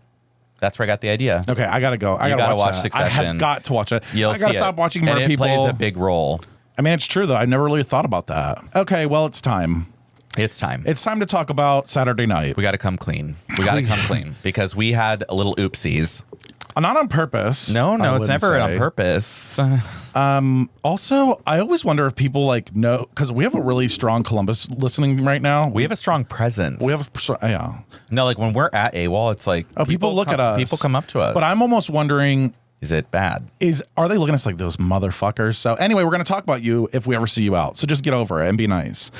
Speaker 2: That's where I got the idea.
Speaker 1: Okay, I gotta go. I
Speaker 2: You
Speaker 1: gotta
Speaker 2: gotta
Speaker 1: watch
Speaker 2: watch
Speaker 1: that. I
Speaker 2: Succession.
Speaker 1: have got to watch it.
Speaker 2: You'll
Speaker 1: I gotta
Speaker 2: see
Speaker 1: stop
Speaker 2: it.
Speaker 1: watching more
Speaker 2: and
Speaker 1: people.
Speaker 2: It plays a big role.
Speaker 1: I mean, it's true though. I never really thought about that. Okay, well, it's time.
Speaker 2: It's time.
Speaker 1: It's time to talk about Saturday night.
Speaker 2: We got to come clean. We got to come clean because we had a little oopsies.
Speaker 1: Not on purpose.
Speaker 2: No,
Speaker 1: I
Speaker 2: it's
Speaker 1: wouldn't
Speaker 2: never
Speaker 1: say.
Speaker 2: on purpose.
Speaker 1: Also, I always wonder if people like know, because we have a really strong Columbus listening right now.
Speaker 2: We have a strong presence.
Speaker 1: we have yeah.
Speaker 2: no, like when we're at AWOL, it's like
Speaker 1: Oh, people look at us.
Speaker 2: People come up to us.
Speaker 1: But I'm almost wondering,
Speaker 2: Is it bad?
Speaker 1: are they looking at us like those motherfuckers? So anyway, we're going to talk about you if we ever see you out. So just get over it and be nice.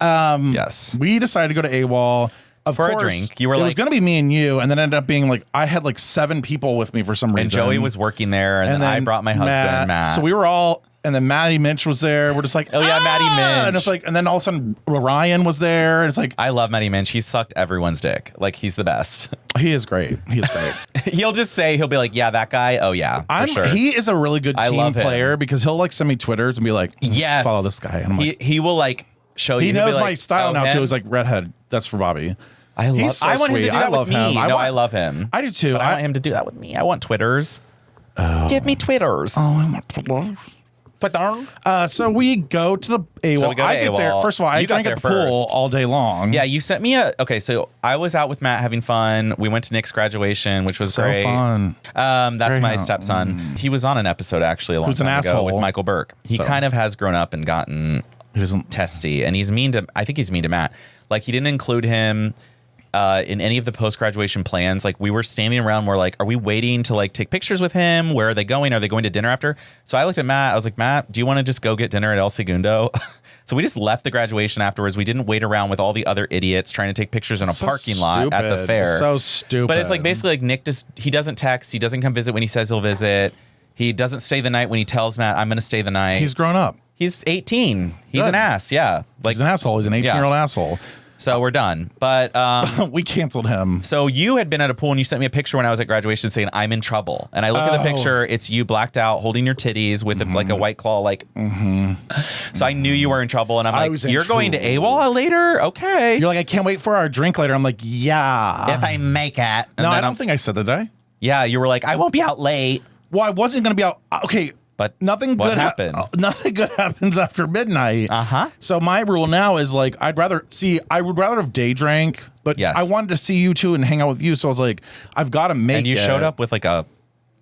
Speaker 2: Yes.
Speaker 1: We decided to go to AWOL. Of
Speaker 2: For a
Speaker 1: course,
Speaker 2: drink. You were
Speaker 1: it was
Speaker 2: like-
Speaker 1: going to be me and you, and then ended up being like I had like 7 people with me for some reason.
Speaker 2: And Joey was working there, and then I brought my husband, Matt.
Speaker 1: So we were all and then Maddie Mitch was there. We're just like,
Speaker 2: Oh, yeah, Maddie Mitch.
Speaker 1: and it's like, and then all of a sudden Ryan was there, and it's like,
Speaker 2: I love Maddie Minch. He sucked everyone's dick. Like, he's the best.
Speaker 1: he is great. He is great.
Speaker 2: He'll be like, yeah, that guy. Oh, yeah, for sure.
Speaker 1: He is a really good
Speaker 2: I
Speaker 1: team
Speaker 2: love him.
Speaker 1: player because he'll like send me Twitters and be like,
Speaker 2: Yes.
Speaker 1: follow this guy. And I'm like,
Speaker 2: He will like show you.
Speaker 1: he
Speaker 2: He'll be
Speaker 1: knows my
Speaker 2: like,
Speaker 1: style
Speaker 2: oh,
Speaker 1: now
Speaker 2: him?
Speaker 1: too. He's like redhead. That's for Bobby.
Speaker 2: I
Speaker 1: so
Speaker 2: want him to
Speaker 1: sweet.
Speaker 2: do that
Speaker 1: I love
Speaker 2: with me.
Speaker 1: him.
Speaker 2: I love him.
Speaker 1: I do too.
Speaker 2: But I want him to do that with me. I want Twitters. Give me Twitters.
Speaker 1: Oh, I want Twitter. So we go to the AWOL.
Speaker 2: So we go to
Speaker 1: I get there.
Speaker 2: AWOL.
Speaker 1: First of all, I
Speaker 2: You got
Speaker 1: drank at the
Speaker 2: there
Speaker 1: pool
Speaker 2: first.
Speaker 1: all day long.
Speaker 2: Yeah, you sent me okay, so I was out with Matt having fun. We went to Nick's graduation, which was
Speaker 1: so
Speaker 2: great.
Speaker 1: fun.
Speaker 2: That's
Speaker 1: Very
Speaker 2: my
Speaker 1: fun.
Speaker 2: stepson. He was on an episode actually a long
Speaker 1: Who's an
Speaker 2: time ago
Speaker 1: asshole.
Speaker 2: with Michael Burke. He
Speaker 1: So.
Speaker 2: kind of has grown up and gotten
Speaker 1: He doesn't.
Speaker 2: testy, and he's mean to. I think he's mean to Matt. Like, he didn't include him in any of the post-graduation plans. Like, we were standing around, we're like, are we waiting to like take pictures with him? Where are they going? Are they going to dinner after? So I looked at Matt. I was like, Matt, do you want to just go get dinner at El Segundo? So we just left the graduation afterwards. We didn't wait around with all the other idiots trying to take pictures in a
Speaker 1: So
Speaker 2: parking lot at the
Speaker 1: stupid.
Speaker 2: fair.
Speaker 1: So stupid.
Speaker 2: But it's like basically like Nick he doesn't text. He doesn't come visit when he says he'll visit. He doesn't stay the night when he tells Matt, I'm going to stay the night.
Speaker 1: He's grown up.
Speaker 2: He's 18. He's
Speaker 1: Good.
Speaker 2: an ass. Yeah. Like,
Speaker 1: He's an asshole. He's an 18-year-old asshole.
Speaker 2: so we're done. But
Speaker 1: We canceled him.
Speaker 2: so you had been at a pool and you sent me a picture when I was at graduation saying I'm in trouble. And I look at the picture, it's you blacked out holding your titties with like a White Claw, like. So I knew you were in trouble, and I'm
Speaker 1: I
Speaker 2: like,
Speaker 1: was in
Speaker 2: you're going to
Speaker 1: trouble.
Speaker 2: AWOL later? Okay.
Speaker 1: You're like, I can't wait for our drink later. I'm like, yeah.
Speaker 2: if I make it. And
Speaker 1: no,
Speaker 2: then
Speaker 1: I don't think I said that, did I?
Speaker 2: Yeah, you were like, I won't be out late.
Speaker 1: Well, I wasn't going to be out. Okay.
Speaker 2: But
Speaker 1: nothing
Speaker 2: what
Speaker 1: good
Speaker 2: happened?
Speaker 1: Nothing good happens after midnight.
Speaker 2: Uh-huh.
Speaker 1: So my rule now is like, I would rather have day drank, but
Speaker 2: Yes.
Speaker 1: I wanted to see you two and hang out with you. So I was like, I've got to make it.
Speaker 2: And you showed up with like a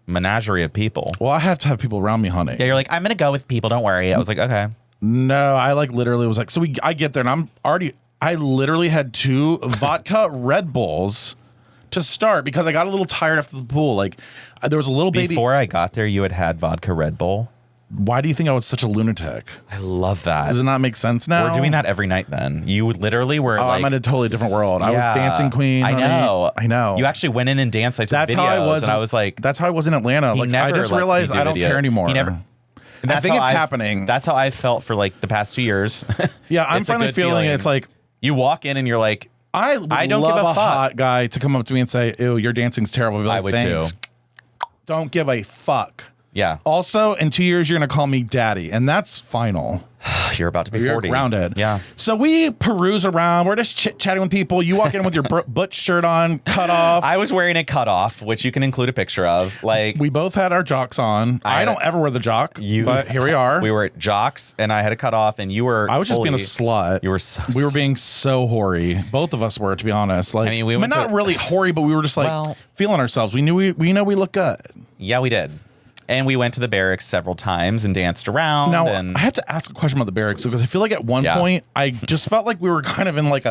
Speaker 2: menagerie of people.
Speaker 1: Well, I have to have people around me, honey.
Speaker 2: Yeah, you're like, I'm going to go with people. Don't worry. I was like, okay.
Speaker 1: No, I like literally was like, so I get there and I literally had 2 vodka Red Bulls to start because I got a little tired after the pool. Like there was a little baby.
Speaker 2: Before I got there, you had vodka Red Bull.
Speaker 1: Why do you think I was such a lunatic?
Speaker 2: I love that.
Speaker 1: Does it not make sense now?
Speaker 2: We're doing that every night then. You literally were
Speaker 1: Oh,
Speaker 2: like...
Speaker 1: I'm in a totally different world. I was dancing queen,
Speaker 2: I
Speaker 1: honey.
Speaker 2: know.
Speaker 1: I know.
Speaker 2: You actually went in and danced. I took
Speaker 1: That's
Speaker 2: videos,
Speaker 1: how I was.
Speaker 2: and I was like...
Speaker 1: that's how I was in Atlanta.
Speaker 2: he
Speaker 1: Like
Speaker 2: never
Speaker 1: I just
Speaker 2: lets me
Speaker 1: realized
Speaker 2: do
Speaker 1: I don't
Speaker 2: video.
Speaker 1: care anymore.
Speaker 2: He never... And
Speaker 1: I think
Speaker 2: how
Speaker 1: it's
Speaker 2: I've-
Speaker 1: happening.
Speaker 2: That's how I felt for like the past 2 years.
Speaker 1: Yeah, I'm
Speaker 2: It's a
Speaker 1: finally
Speaker 2: good
Speaker 1: feeling it's like
Speaker 2: you walk in and you're like,
Speaker 1: I would
Speaker 2: I don't
Speaker 1: love
Speaker 2: give a
Speaker 1: a
Speaker 2: fuck.
Speaker 1: hot guy to come up to me and say, "Ew, your dancing's terrible." I'd be like,
Speaker 2: I would
Speaker 1: "Thanks."
Speaker 2: too.
Speaker 1: Don't give a fuck.
Speaker 2: Yeah,
Speaker 1: Also, in 2 years, you're gonna call me daddy, and that's final.
Speaker 2: you're about to be
Speaker 1: You're
Speaker 2: 40.
Speaker 1: grounded.
Speaker 2: Yeah.
Speaker 1: So we peruse around. We're just chit-chatting with people. You walk in with your butch shirt on, cut off.
Speaker 2: I was wearing a cutoff, which you can include a picture of. Like
Speaker 1: We both had our jocks on. I don't ever wear the jock, but here we are.
Speaker 2: We were at Jocks, and I had a cutoff, and you were.
Speaker 1: I was just being a slut.
Speaker 2: You were so.
Speaker 1: We were being so hoary. Both of us were, to be honest. Like,
Speaker 2: I mean, we went
Speaker 1: not
Speaker 2: to-
Speaker 1: really hoary, but we were just like
Speaker 2: Well-
Speaker 1: feeling ourselves. We knew we know we look good.
Speaker 2: Yeah, we did. And we went to the barracks several times and danced around.
Speaker 1: Now,
Speaker 2: and
Speaker 1: I have to ask a question about the barracks because I feel like at one
Speaker 2: Yeah.
Speaker 1: point I just felt like we were kind of in like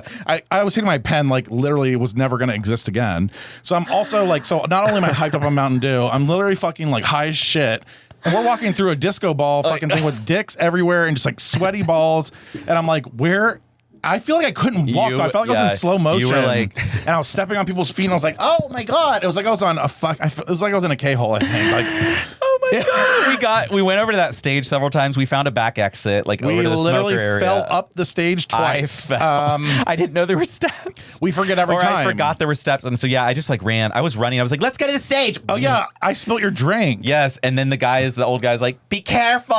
Speaker 1: I was hitting my pen like literally it was never going to exist again. So I'm also like, so not only am I hyped up on Mountain Dew, I'm literally fucking like high as shit. And we're walking through a disco ball fucking thing with dicks everywhere and just like sweaty balls. And I'm like, where? I feel like I couldn't walk.
Speaker 2: You-
Speaker 1: I felt like I was
Speaker 2: yeah,
Speaker 1: in slow motion.
Speaker 2: you were like-
Speaker 1: and I was stepping on people's feet and I was like, oh my God. It was like I was on a fuck. It was like I was in a K-hole, I think. Like,
Speaker 2: oh my god, we went over to that stage several times. We found a back exit, like
Speaker 1: we
Speaker 2: over to the
Speaker 1: literally
Speaker 2: smoker area.
Speaker 1: fell up the stage twice.
Speaker 2: I fell. I didn't know there were steps.
Speaker 1: We forget every
Speaker 2: or
Speaker 1: time.
Speaker 2: I forgot there were steps, and so yeah, I just like ran. I was running. I was like, "Let's get to the stage."
Speaker 1: Oh yeah, I spilled your drink.
Speaker 2: Yes, and then the old guy's like, "Be careful,"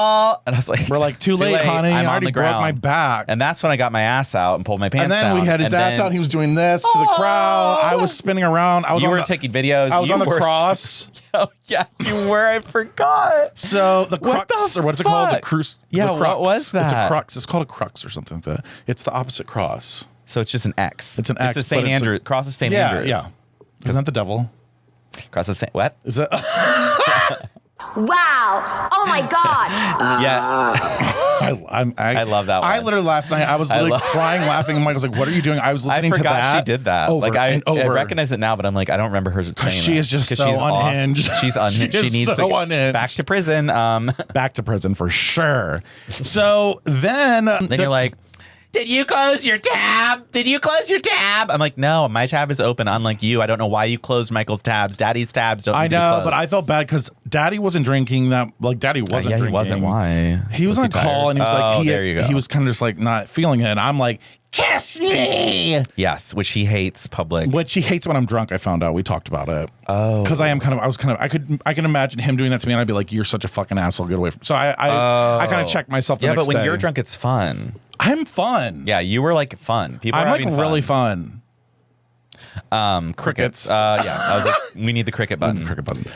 Speaker 2: and I was like,
Speaker 1: We're like, too late, honey.
Speaker 2: I'm
Speaker 1: I
Speaker 2: on
Speaker 1: already
Speaker 2: the
Speaker 1: broke
Speaker 2: ground.
Speaker 1: my back.
Speaker 2: And that's when I got my ass out and pulled my pants
Speaker 1: And then
Speaker 2: down.
Speaker 1: we had his
Speaker 2: And
Speaker 1: ass
Speaker 2: then
Speaker 1: out. He was doing this to the crowd. I was spinning around. I was
Speaker 2: You
Speaker 1: on
Speaker 2: were
Speaker 1: the,
Speaker 2: taking videos.
Speaker 1: I was
Speaker 2: You
Speaker 1: on the
Speaker 2: were-
Speaker 1: cross.
Speaker 2: Oh yeah, you were. I forgot.
Speaker 1: So the
Speaker 2: What
Speaker 1: crux,
Speaker 2: the
Speaker 1: or what's it called? The
Speaker 2: fuck?
Speaker 1: crux.
Speaker 2: Yeah,
Speaker 1: the
Speaker 2: what
Speaker 1: crux.
Speaker 2: was
Speaker 1: It's a
Speaker 2: that?
Speaker 1: crux. It's called a crux or something like that. It's the opposite cross.
Speaker 2: So it's just an X.
Speaker 1: It's an X,
Speaker 2: It's a St.
Speaker 1: but it's a-
Speaker 2: Andrew cross of St.
Speaker 1: Yeah,
Speaker 2: Andrews.
Speaker 1: yeah. Isn't that the devil?
Speaker 2: Cross of St. What?
Speaker 1: Is it?
Speaker 3: Wow. Oh my God.
Speaker 2: Yeah.
Speaker 1: I
Speaker 2: love that
Speaker 1: I
Speaker 2: one.
Speaker 1: literally last night I was literally
Speaker 2: love-
Speaker 1: crying, laughing. Mike was like, "What are you doing?" I was
Speaker 2: I
Speaker 1: listening to
Speaker 2: forgot
Speaker 1: that.
Speaker 2: she did that.
Speaker 1: Over
Speaker 2: Like I
Speaker 1: and over.
Speaker 2: recognize it now, but I'm like, I don't remember her saying that.
Speaker 1: she is just
Speaker 2: 'Cause
Speaker 1: so
Speaker 2: she's off.
Speaker 1: unhinged.
Speaker 2: She's unhinged.
Speaker 1: She
Speaker 2: She
Speaker 1: is
Speaker 2: needs
Speaker 1: so
Speaker 2: to
Speaker 1: unhinged.
Speaker 2: back to prison.
Speaker 1: Back to prison for sure. So then
Speaker 2: Then you're like, did you close your tab? Did you close your tab? I'm like, no, my tab is open. Unlike you, I don't know why you closed Michael's tabs. Daddy's tabs don't.
Speaker 1: I
Speaker 2: need to be
Speaker 1: know,
Speaker 2: closed.
Speaker 1: but I felt bad because Daddy wasn't drinking that. Like Daddy wasn't
Speaker 2: yeah,
Speaker 1: drinking.
Speaker 2: he wasn't. Why?
Speaker 1: He was on
Speaker 2: tired?
Speaker 1: call and he was like,
Speaker 2: there you go.
Speaker 1: he was kind of just like not feeling it. And I'm like, kiss me.
Speaker 2: Yes, which he hates public.
Speaker 1: Which he hates when I'm drunk. I found out. We talked about it. Oh, because I can imagine him doing that to me, and I'd be like, "You're such a fucking asshole. Get away from." So I kind of checked myself. The
Speaker 2: Yeah,
Speaker 1: next
Speaker 2: but when
Speaker 1: day.
Speaker 2: you're drunk, it's fun.
Speaker 1: I'm fun.
Speaker 2: Yeah, you were like fun. People
Speaker 1: I'm
Speaker 2: are
Speaker 1: like
Speaker 2: having
Speaker 1: really fun.
Speaker 2: Crickets. Yeah, I was like, we need the cricket button.
Speaker 1: Cricket button.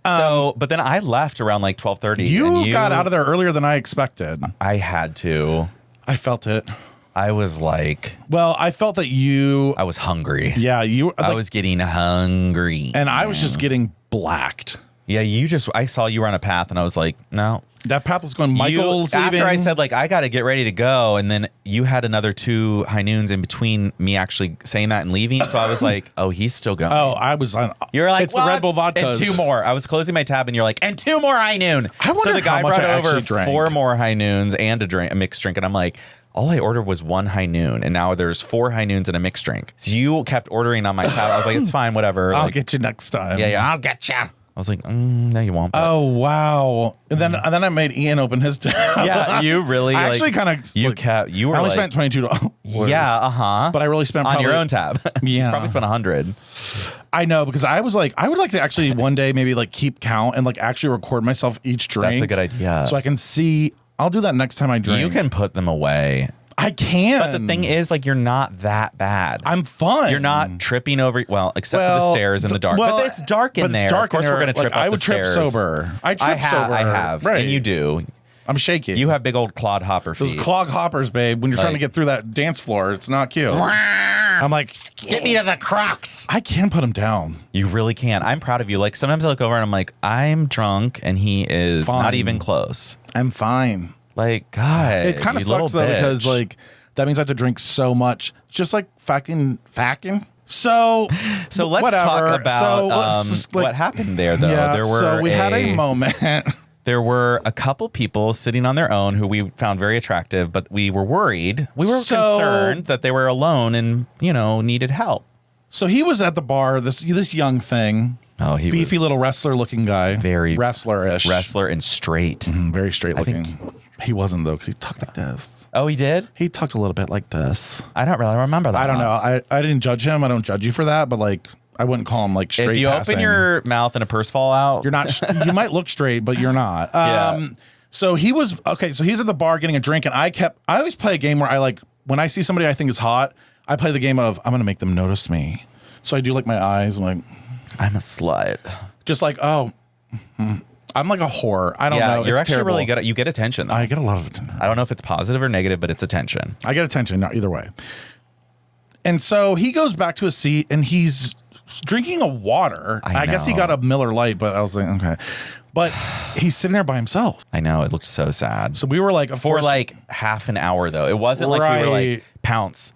Speaker 2: So, but then I left around like 12:30.
Speaker 1: You got out of there earlier than I expected.
Speaker 2: I had to.
Speaker 1: I felt it.
Speaker 2: I was like,
Speaker 1: Well, I felt that you.
Speaker 2: I was hungry.
Speaker 1: Yeah, you.
Speaker 2: I
Speaker 1: like,
Speaker 2: was getting hungry.
Speaker 1: and I was just getting blacked.
Speaker 2: Yeah, I saw you were on a path and I was like, no.
Speaker 1: That path was going. Michael's
Speaker 2: after
Speaker 1: leaving.
Speaker 2: I said like I got to get ready to go, and then you had another 2 high noons in between me actually saying that and leaving. So I was like, oh, he's still going.
Speaker 1: Oh, I was on.
Speaker 2: You're like,
Speaker 1: it's the Red Bull vodka.
Speaker 2: And 2 more. I was closing my tab, and you're like, and 2 more high noon.
Speaker 1: I wonder
Speaker 2: so the guy
Speaker 1: how much
Speaker 2: brought
Speaker 1: I
Speaker 2: over
Speaker 1: actually drank.
Speaker 2: 4 more high noons and a mixed drink, and I'm like, all I ordered was 1 high noon, and now there's 4 high noons and a mixed drink. So you kept ordering on my tab. I was like, it's fine, whatever.
Speaker 1: I'll
Speaker 2: Like,
Speaker 1: get you next time.
Speaker 2: yeah, I'll get you. I was like, no, you won't. But
Speaker 1: Oh wow! And then I made Ian open his tab.
Speaker 2: yeah, you really.
Speaker 1: I
Speaker 2: like,
Speaker 1: actually kind of.
Speaker 2: You were
Speaker 1: I only
Speaker 2: like,
Speaker 1: spent $22.
Speaker 2: yeah,
Speaker 1: But I really spent
Speaker 2: on your
Speaker 1: probably-
Speaker 2: own tab. You
Speaker 1: Yeah.
Speaker 2: probably spent 100.
Speaker 1: I know because I was like, I would like to actually one day maybe like keep count and like actually record myself each drink.
Speaker 2: That's a good idea.
Speaker 1: So I can see. I'll do that next time I drink.
Speaker 2: You can put them away.
Speaker 1: I can.
Speaker 2: But the thing is, like, you're not that bad.
Speaker 1: I'm fun.
Speaker 2: You're not tripping over. Well, except for the stairs in the dark.
Speaker 1: well,
Speaker 2: but it's dark in
Speaker 1: but
Speaker 2: there.
Speaker 1: It's dark
Speaker 2: of course,
Speaker 1: in there.
Speaker 2: we're gonna trip
Speaker 1: like,
Speaker 2: up
Speaker 1: I
Speaker 2: the
Speaker 1: would trip
Speaker 2: stairs.
Speaker 1: sober. I trip sober.
Speaker 2: I have,
Speaker 1: Right.
Speaker 2: and you do.
Speaker 1: I'm shaky.
Speaker 2: You have big old clod hopper feet.
Speaker 1: those clog hoppers, babe. When you're trying to
Speaker 2: Like-
Speaker 1: get through that dance floor, it's not cute. I'm like, get me to the Crocs. I can put them down.
Speaker 2: You really can. I'm proud of you. Like sometimes I look over and I'm like, I'm drunk, and he is
Speaker 1: Fine.
Speaker 2: not even close.
Speaker 1: I'm fine.
Speaker 2: Like, God,
Speaker 1: It kind of
Speaker 2: you little
Speaker 1: sucks though because
Speaker 2: bitch.
Speaker 1: like that means I have to drink so much, just like fucking. So
Speaker 2: So let's
Speaker 1: whatever.
Speaker 2: talk about
Speaker 1: So let's just, like-
Speaker 2: what happened there, though.
Speaker 1: Yeah,
Speaker 2: there were
Speaker 1: so we had a moment.
Speaker 2: There were a couple people sitting on their own who we found very attractive, but we were worried. We were
Speaker 1: So-
Speaker 2: concerned that they were alone and, needed help.
Speaker 1: So he was at the bar. This young thing.
Speaker 2: Oh, he
Speaker 1: beefy
Speaker 2: was
Speaker 1: little wrestler looking guy.
Speaker 2: very
Speaker 1: wrestler-ish.
Speaker 2: wrestler and straight.
Speaker 1: Very straight
Speaker 2: think-
Speaker 1: looking. He wasn't though because he talked like this.
Speaker 2: Oh, he did?
Speaker 1: He talked a little bit like this.
Speaker 2: I don't really remember that.
Speaker 1: I don't
Speaker 2: one.
Speaker 1: know. I didn't judge him. I don't judge you for that. But like, I wouldn't call him like straight.
Speaker 2: If you
Speaker 1: passing.
Speaker 2: open your mouth and a purse fall out,
Speaker 1: You're not. You might look straight, but you're not.
Speaker 2: Yeah.
Speaker 1: So he was okay. So he's at the bar getting a drink, and I always play a game where I like when I see somebody I think is hot, I play the game of I'm gonna make them notice me. So I do like my eyes, I'm like
Speaker 2: I'm a slut.
Speaker 1: just like I'm like a whore. I don't know.
Speaker 2: You're
Speaker 1: It's
Speaker 2: actually
Speaker 1: terrible.
Speaker 2: really good. You get attention, though.
Speaker 1: I get a lot of attention.
Speaker 2: I don't know if it's positive or negative, but it's attention.
Speaker 1: I get attention, not either way. And so he goes back to his seat and he's drinking a water. I guess he
Speaker 2: know.
Speaker 1: got a Miller Lite, but I was like, okay. But he's sitting there by himself.
Speaker 2: I know. It looked so sad.
Speaker 1: So we were like, of
Speaker 2: For
Speaker 1: course,
Speaker 2: like half an hour, though. It wasn't like we were
Speaker 1: Right.
Speaker 2: like, pounce.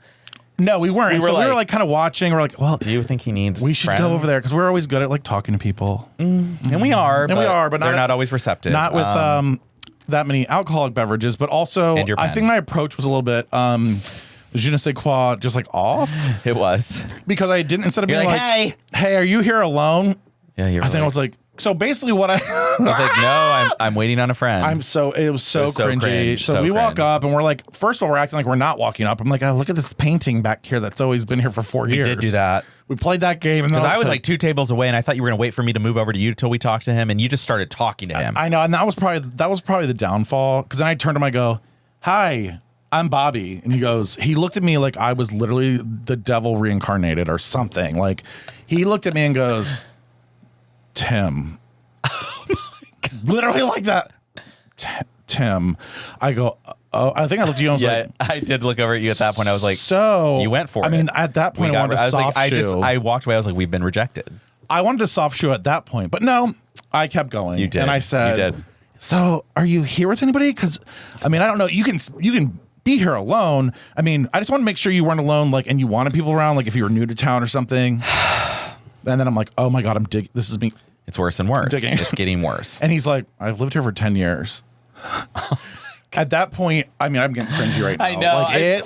Speaker 1: no, we weren't.
Speaker 2: we
Speaker 1: And
Speaker 2: were
Speaker 1: so we were
Speaker 2: like-
Speaker 1: like kind of watching. We're like, well,
Speaker 2: Do you think he needs
Speaker 1: we should
Speaker 2: friends?
Speaker 1: go over there because we're always good at like talking to people.
Speaker 2: And we are.
Speaker 1: And we are, but
Speaker 2: they're
Speaker 1: not-
Speaker 2: not always receptive.
Speaker 1: Not with that many alcoholic beverages, but also
Speaker 2: And your
Speaker 1: I
Speaker 2: pen.
Speaker 1: think my approach was a little bit je ne sais quoi, just like off
Speaker 2: It was.
Speaker 1: because I didn't, instead of
Speaker 2: You're
Speaker 1: being
Speaker 2: like,
Speaker 1: like, hey, are you here alone?
Speaker 2: Yeah, you're
Speaker 1: I think I was like, so basically what
Speaker 2: I was like, no, I'm waiting on a friend.
Speaker 1: it was so
Speaker 2: It was so
Speaker 1: cringy.
Speaker 2: cringe,
Speaker 1: So
Speaker 2: so
Speaker 1: we walk
Speaker 2: cringe.
Speaker 1: up and we're like, first of all, we're acting like we're not walking up. I'm like, oh, look at this painting back here that's always been here for 4 years.
Speaker 2: did do that.
Speaker 1: We played that game. And then
Speaker 2: Because
Speaker 1: all
Speaker 2: I
Speaker 1: of a
Speaker 2: was
Speaker 1: sudden-
Speaker 2: like 2 tables away, and I thought you were going to wait for me to move over to you until we talked to him, and you just started talking to him.
Speaker 1: I know. And that was probably the downfall. Because then I turned to him, I go, hi, I'm Bobby. And he looked at me like I was literally the devil reincarnated or something. Like he looked at me and goes, Tim. Literally like that. Tim. I go, oh, I think I looked at you and I was
Speaker 2: yeah,
Speaker 1: like,
Speaker 2: I did look over at you at that point. I was like,
Speaker 1: so
Speaker 2: you went for it.
Speaker 1: I mean, at that point, I wanted to soft shoe.
Speaker 2: I walked away. I was like, we've been rejected.
Speaker 1: I wanted to soft shoe at that point, but no, I kept going.
Speaker 2: You did.
Speaker 1: And I said,
Speaker 2: You did.
Speaker 1: So are you here with anybody? Because I mean, I don't know. You can be here alone. I mean, I just want to make sure you weren't alone, like, and you wanted people around, like if you were new to town or something. And then I'm like, oh my God, this is me.
Speaker 2: It's worse and worse.
Speaker 1: Digging.
Speaker 2: It's getting worse.
Speaker 1: And he's like, I've lived here for 10 years. At that point, I mean, I'm getting cringy right now.
Speaker 2: I know.
Speaker 1: Like, it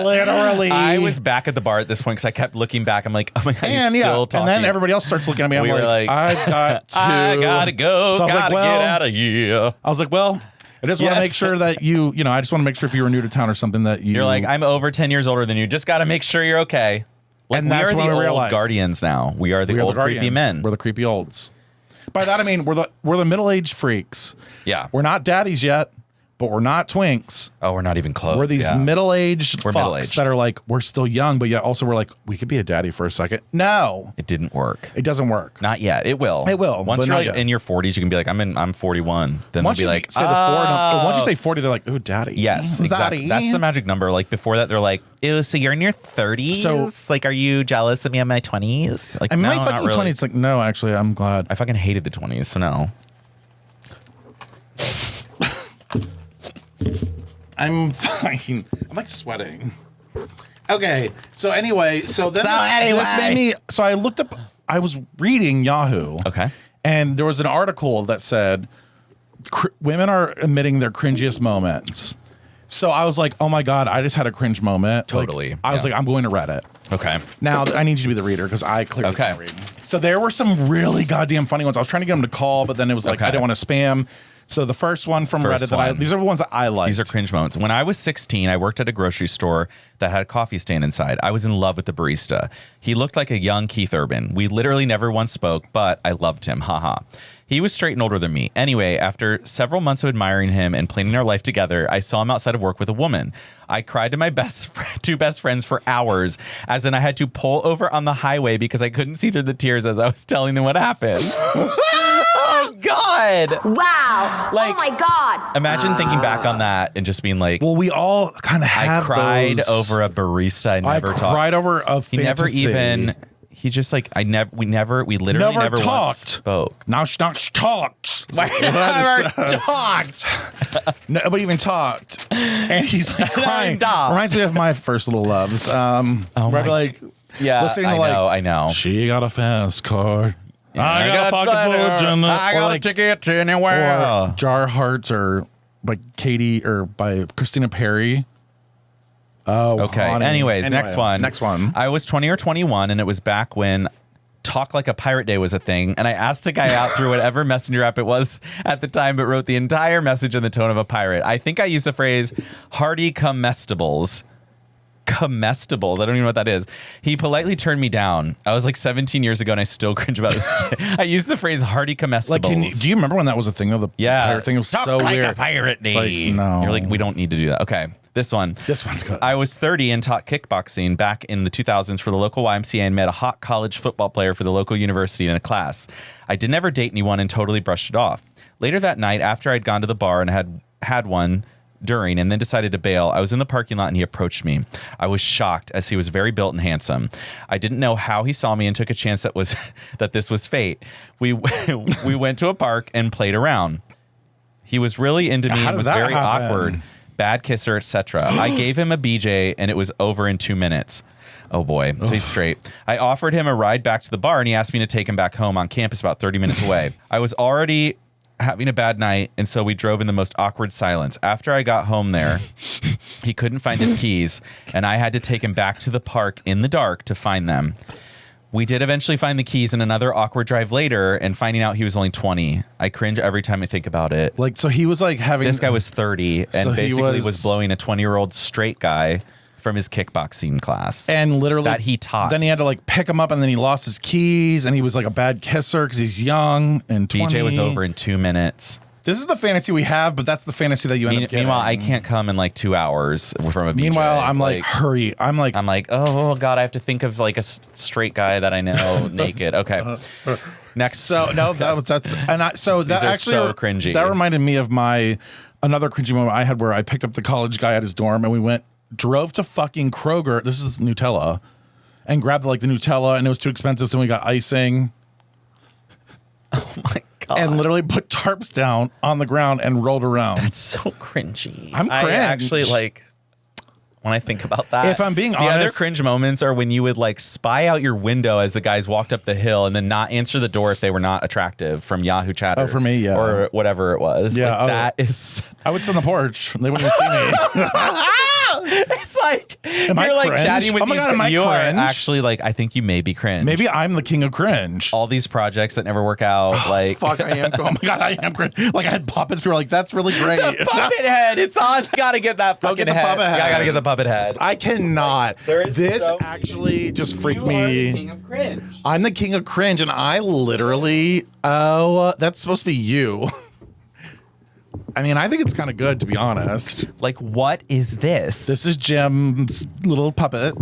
Speaker 1: literally.
Speaker 2: I was back at the bar at this point because I kept looking back. I'm like, oh my God, he's
Speaker 1: And
Speaker 2: still talking.
Speaker 1: and then everybody else starts looking at me. I'm
Speaker 2: We were
Speaker 1: like,
Speaker 2: like,
Speaker 1: I've got to.
Speaker 2: I gotta go.
Speaker 1: So I was like,
Speaker 2: gotta
Speaker 1: well,
Speaker 2: get out of here.
Speaker 1: I was like, well, I just want to
Speaker 2: Yes.
Speaker 1: make sure that you know, I just want to make sure if you were new to town or something that you.
Speaker 2: You're like, I'm over 10 years older than you. Just got to make sure you're okay. Like,
Speaker 1: And
Speaker 2: we
Speaker 1: that's
Speaker 2: are
Speaker 1: when
Speaker 2: the
Speaker 1: I
Speaker 2: old
Speaker 1: realized.
Speaker 2: guardians now. We are the
Speaker 1: we are
Speaker 2: old
Speaker 1: the
Speaker 2: creepy
Speaker 1: guardians.
Speaker 2: men.
Speaker 1: We're the creepy olds. By that I mean we're the middle-aged freaks.
Speaker 2: Yeah.
Speaker 1: We're not daddies yet, but we're not twinks.
Speaker 2: Oh, we're not even close.
Speaker 1: We're these
Speaker 2: yeah.
Speaker 1: middle-aged
Speaker 2: We're
Speaker 1: fucks
Speaker 2: middle-aged.
Speaker 1: that are like, we're still young, but yet also we're like, we could be a daddy for a second. No,
Speaker 2: It didn't work.
Speaker 1: it doesn't work.
Speaker 2: Not yet. It will.
Speaker 1: It will,
Speaker 2: Once
Speaker 1: but
Speaker 2: you're
Speaker 1: not
Speaker 2: like
Speaker 1: yet.
Speaker 2: in your 40s, you can be like, I'm 41. Then
Speaker 1: Once
Speaker 2: they'll
Speaker 1: you
Speaker 2: be like,
Speaker 1: say the 4, once you say 40, they're like, ooh, daddy.
Speaker 2: yes, exactly.
Speaker 1: Daddy.
Speaker 2: That's the magic number. Like before that, they're like, ew, so you're in your 30s?
Speaker 1: So-
Speaker 2: like, are you jealous of me in my 20s? Like,
Speaker 1: I mean,
Speaker 2: no,
Speaker 1: my
Speaker 2: not
Speaker 1: fucking
Speaker 2: really.
Speaker 1: 20, it's like, no, actually, I'm glad.
Speaker 2: I fucking hated the 20s, so no.
Speaker 1: I'm fine. I'm like sweating. Okay. So anyway, this made me. So I looked up. I was reading Yahoo.
Speaker 2: Okay.
Speaker 1: And there was an article that said women are admitting their cringiest moments. So I was like, oh my God, I just had a cringe moment. Like,
Speaker 2: Totally.
Speaker 1: I was
Speaker 2: Yeah.
Speaker 1: like, I'm going to Reddit.
Speaker 2: Okay.
Speaker 1: Now I need you to be the reader because I clearly
Speaker 2: Okay.
Speaker 1: can't read. So there were some really goddamn funny ones. I was trying to get them to call, but then it was like
Speaker 2: Okay.
Speaker 1: I didn't want to spam. So the first one from
Speaker 2: First
Speaker 1: Reddit that
Speaker 2: one.
Speaker 1: these are the ones that I like.
Speaker 2: These are cringe moments. When I was 16, I worked at a grocery store that had a coffee stand inside. I was in love with the barista. He looked like a young Keith Urban. We literally never once spoke, but I loved him. Haha. He was straight and older than me. Anyway, after several months of admiring him and planning our life together, I saw him outside of work with a woman. I cried to my two best friends for hours, as in I had to pull over on the highway because I couldn't see through the tears as I was telling them what happened. Oh, God.
Speaker 3: Wow.
Speaker 2: Like-
Speaker 3: oh my God.
Speaker 2: Imagine thinking back on that and just being like,
Speaker 1: well, we all kind of
Speaker 2: I
Speaker 1: have.
Speaker 2: cried
Speaker 1: those.
Speaker 2: over a barista. I never talked.
Speaker 1: cried over a
Speaker 2: He never
Speaker 1: fantasy.
Speaker 2: even. He just like we literally never once
Speaker 1: talked.
Speaker 2: spoke.
Speaker 1: Now she talks.
Speaker 2: Never talked.
Speaker 1: Nobody even talked. And he's like crying.
Speaker 2: talked.
Speaker 1: Reminds me of my first little loves. Where I'd
Speaker 2: my-
Speaker 1: be like,
Speaker 2: Yeah,
Speaker 1: listening to
Speaker 2: I know.
Speaker 1: She got a fast car. I got a pocket full of
Speaker 2: butter.
Speaker 1: Jenna.
Speaker 2: I
Speaker 1: Or
Speaker 2: got
Speaker 1: like-
Speaker 2: a ticket to anywhere.
Speaker 1: Or Jar Hearts or by Katie or by Christina Perry. Oh,
Speaker 2: Okay.
Speaker 1: honey.
Speaker 2: Anyways,
Speaker 1: Anyway,
Speaker 2: next one.
Speaker 1: Next one.
Speaker 2: I was 20 or 21, and it was back when Talk Like a Pirate Day was a thing. And I asked a guy out through whatever messenger app it was at the time, but wrote the entire message in the tone of a pirate. I think I used the phrase hearty comestibles. Comestibles. I don't even know what that is. He politely turned me down. I was like 17 years ago, and I still cringe about this. I used the phrase hearty comestibles.
Speaker 1: Like, do you remember when that was a thing? Though the pirate thing was
Speaker 2: Talk
Speaker 1: so
Speaker 2: like
Speaker 1: weird.
Speaker 2: a pirate
Speaker 1: It's
Speaker 2: day.
Speaker 1: like, no.
Speaker 2: You're like, we don't need to do that. Okay. This one.
Speaker 1: This one's good.
Speaker 2: I was 30 and taught kickboxing back in the 2000s for the local YMCA and met a hot college football player for the local university in a class. I didn't ever date anyone and totally brushed it off. Later that night, after I'd gone to the bar and had one during and then decided to bail, I was in the parking lot and he approached me. I was shocked as he was very built and handsome. I didn't know how he saw me and took a chance that this was fate. We went to a park and played around. He was really into me
Speaker 1: How
Speaker 2: and
Speaker 1: did
Speaker 2: was
Speaker 1: that
Speaker 2: very
Speaker 1: happen?
Speaker 2: awkward. Bad kisser, etc. I gave him a BJ and it was over in 2 minutes. Oh boy, so he's straight. I offered him a ride back to the bar and he asked me to take him back home on campus about 30 minutes away. I was already having a bad night and so we drove in the most awkward silence. After I got home there, he couldn't find his keys and I had to take him back to the park in the dark to find them. We did eventually find the keys in another awkward drive later and finding out he was only 20. I cringe every time I think about it.
Speaker 1: Like, so he was like having
Speaker 2: This guy was 30 and
Speaker 1: So he
Speaker 2: basically
Speaker 1: was-
Speaker 2: was blowing a 20-year-old straight guy from his kickboxing class.
Speaker 1: and literally
Speaker 2: that he taught.
Speaker 1: Then he had to like pick him up, and then he lost his keys, and he was like a bad kisser because he's young and 20.
Speaker 2: BJ was over in 2 minutes.
Speaker 1: This is the fantasy we have, but that's the fantasy that you end up getting.
Speaker 2: Meanwhile, I can't come in like 2 hours from a BJ.
Speaker 1: Meanwhile, I'm like, hurry. I'm like,
Speaker 2: oh God, I have to think of like a straight guy that I know naked. Okay. Next.
Speaker 1: so no, that's and so that
Speaker 2: are
Speaker 1: actually
Speaker 2: so cringy.
Speaker 1: That reminded me of another cringy moment I had where I picked up the college guy at his dorm, and we drove to fucking Kroger. This is Nutella, and grabbed like the Nutella, and it was too expensive, so we got icing.
Speaker 2: Oh my God.
Speaker 1: And literally put tarps down on the ground and rolled around.
Speaker 2: It's so cringy.
Speaker 1: I'm
Speaker 2: I
Speaker 1: cringe.
Speaker 2: actually like. when I think about that.
Speaker 1: If I'm being
Speaker 2: the other
Speaker 1: honest-
Speaker 2: cringe moments are when you would like spy out your window as the guys walked up the hill and then not answer the door if they were not attractive from Yahoo Chatter.
Speaker 1: Oh, for me, yeah.
Speaker 2: Or whatever it was.
Speaker 1: Yeah,
Speaker 2: Like, that is.
Speaker 1: I would sit on the porch. They wouldn't even see me.
Speaker 2: It's like
Speaker 1: Am I
Speaker 2: you're like
Speaker 1: cringe?
Speaker 2: chatting with
Speaker 1: Oh my
Speaker 2: these.
Speaker 1: God, am I
Speaker 2: you are
Speaker 1: cringe?
Speaker 2: actually like I think you may be cringe.
Speaker 1: Maybe I'm the king of cringe.
Speaker 2: all these projects that never work out. Like
Speaker 1: Fuck, I am. Oh my God, I am cringe. Like I had puppets. We were like, that's really great.
Speaker 2: puppet head. It's on. Gotta get that
Speaker 1: Go
Speaker 2: fucking
Speaker 1: get the
Speaker 2: head.
Speaker 1: puppet head.
Speaker 2: Yeah, I gotta get the puppet head.
Speaker 1: I cannot.
Speaker 2: There is
Speaker 1: This
Speaker 2: so-
Speaker 1: actually just freaked
Speaker 2: You are the
Speaker 1: me.
Speaker 2: king of cringe.
Speaker 1: I'm the king of cringe, and I literally. Oh, that's supposed to be you. I mean, I think it's kind of good, to be honest.
Speaker 2: Like, what is this?
Speaker 1: This is Jim's little puppet.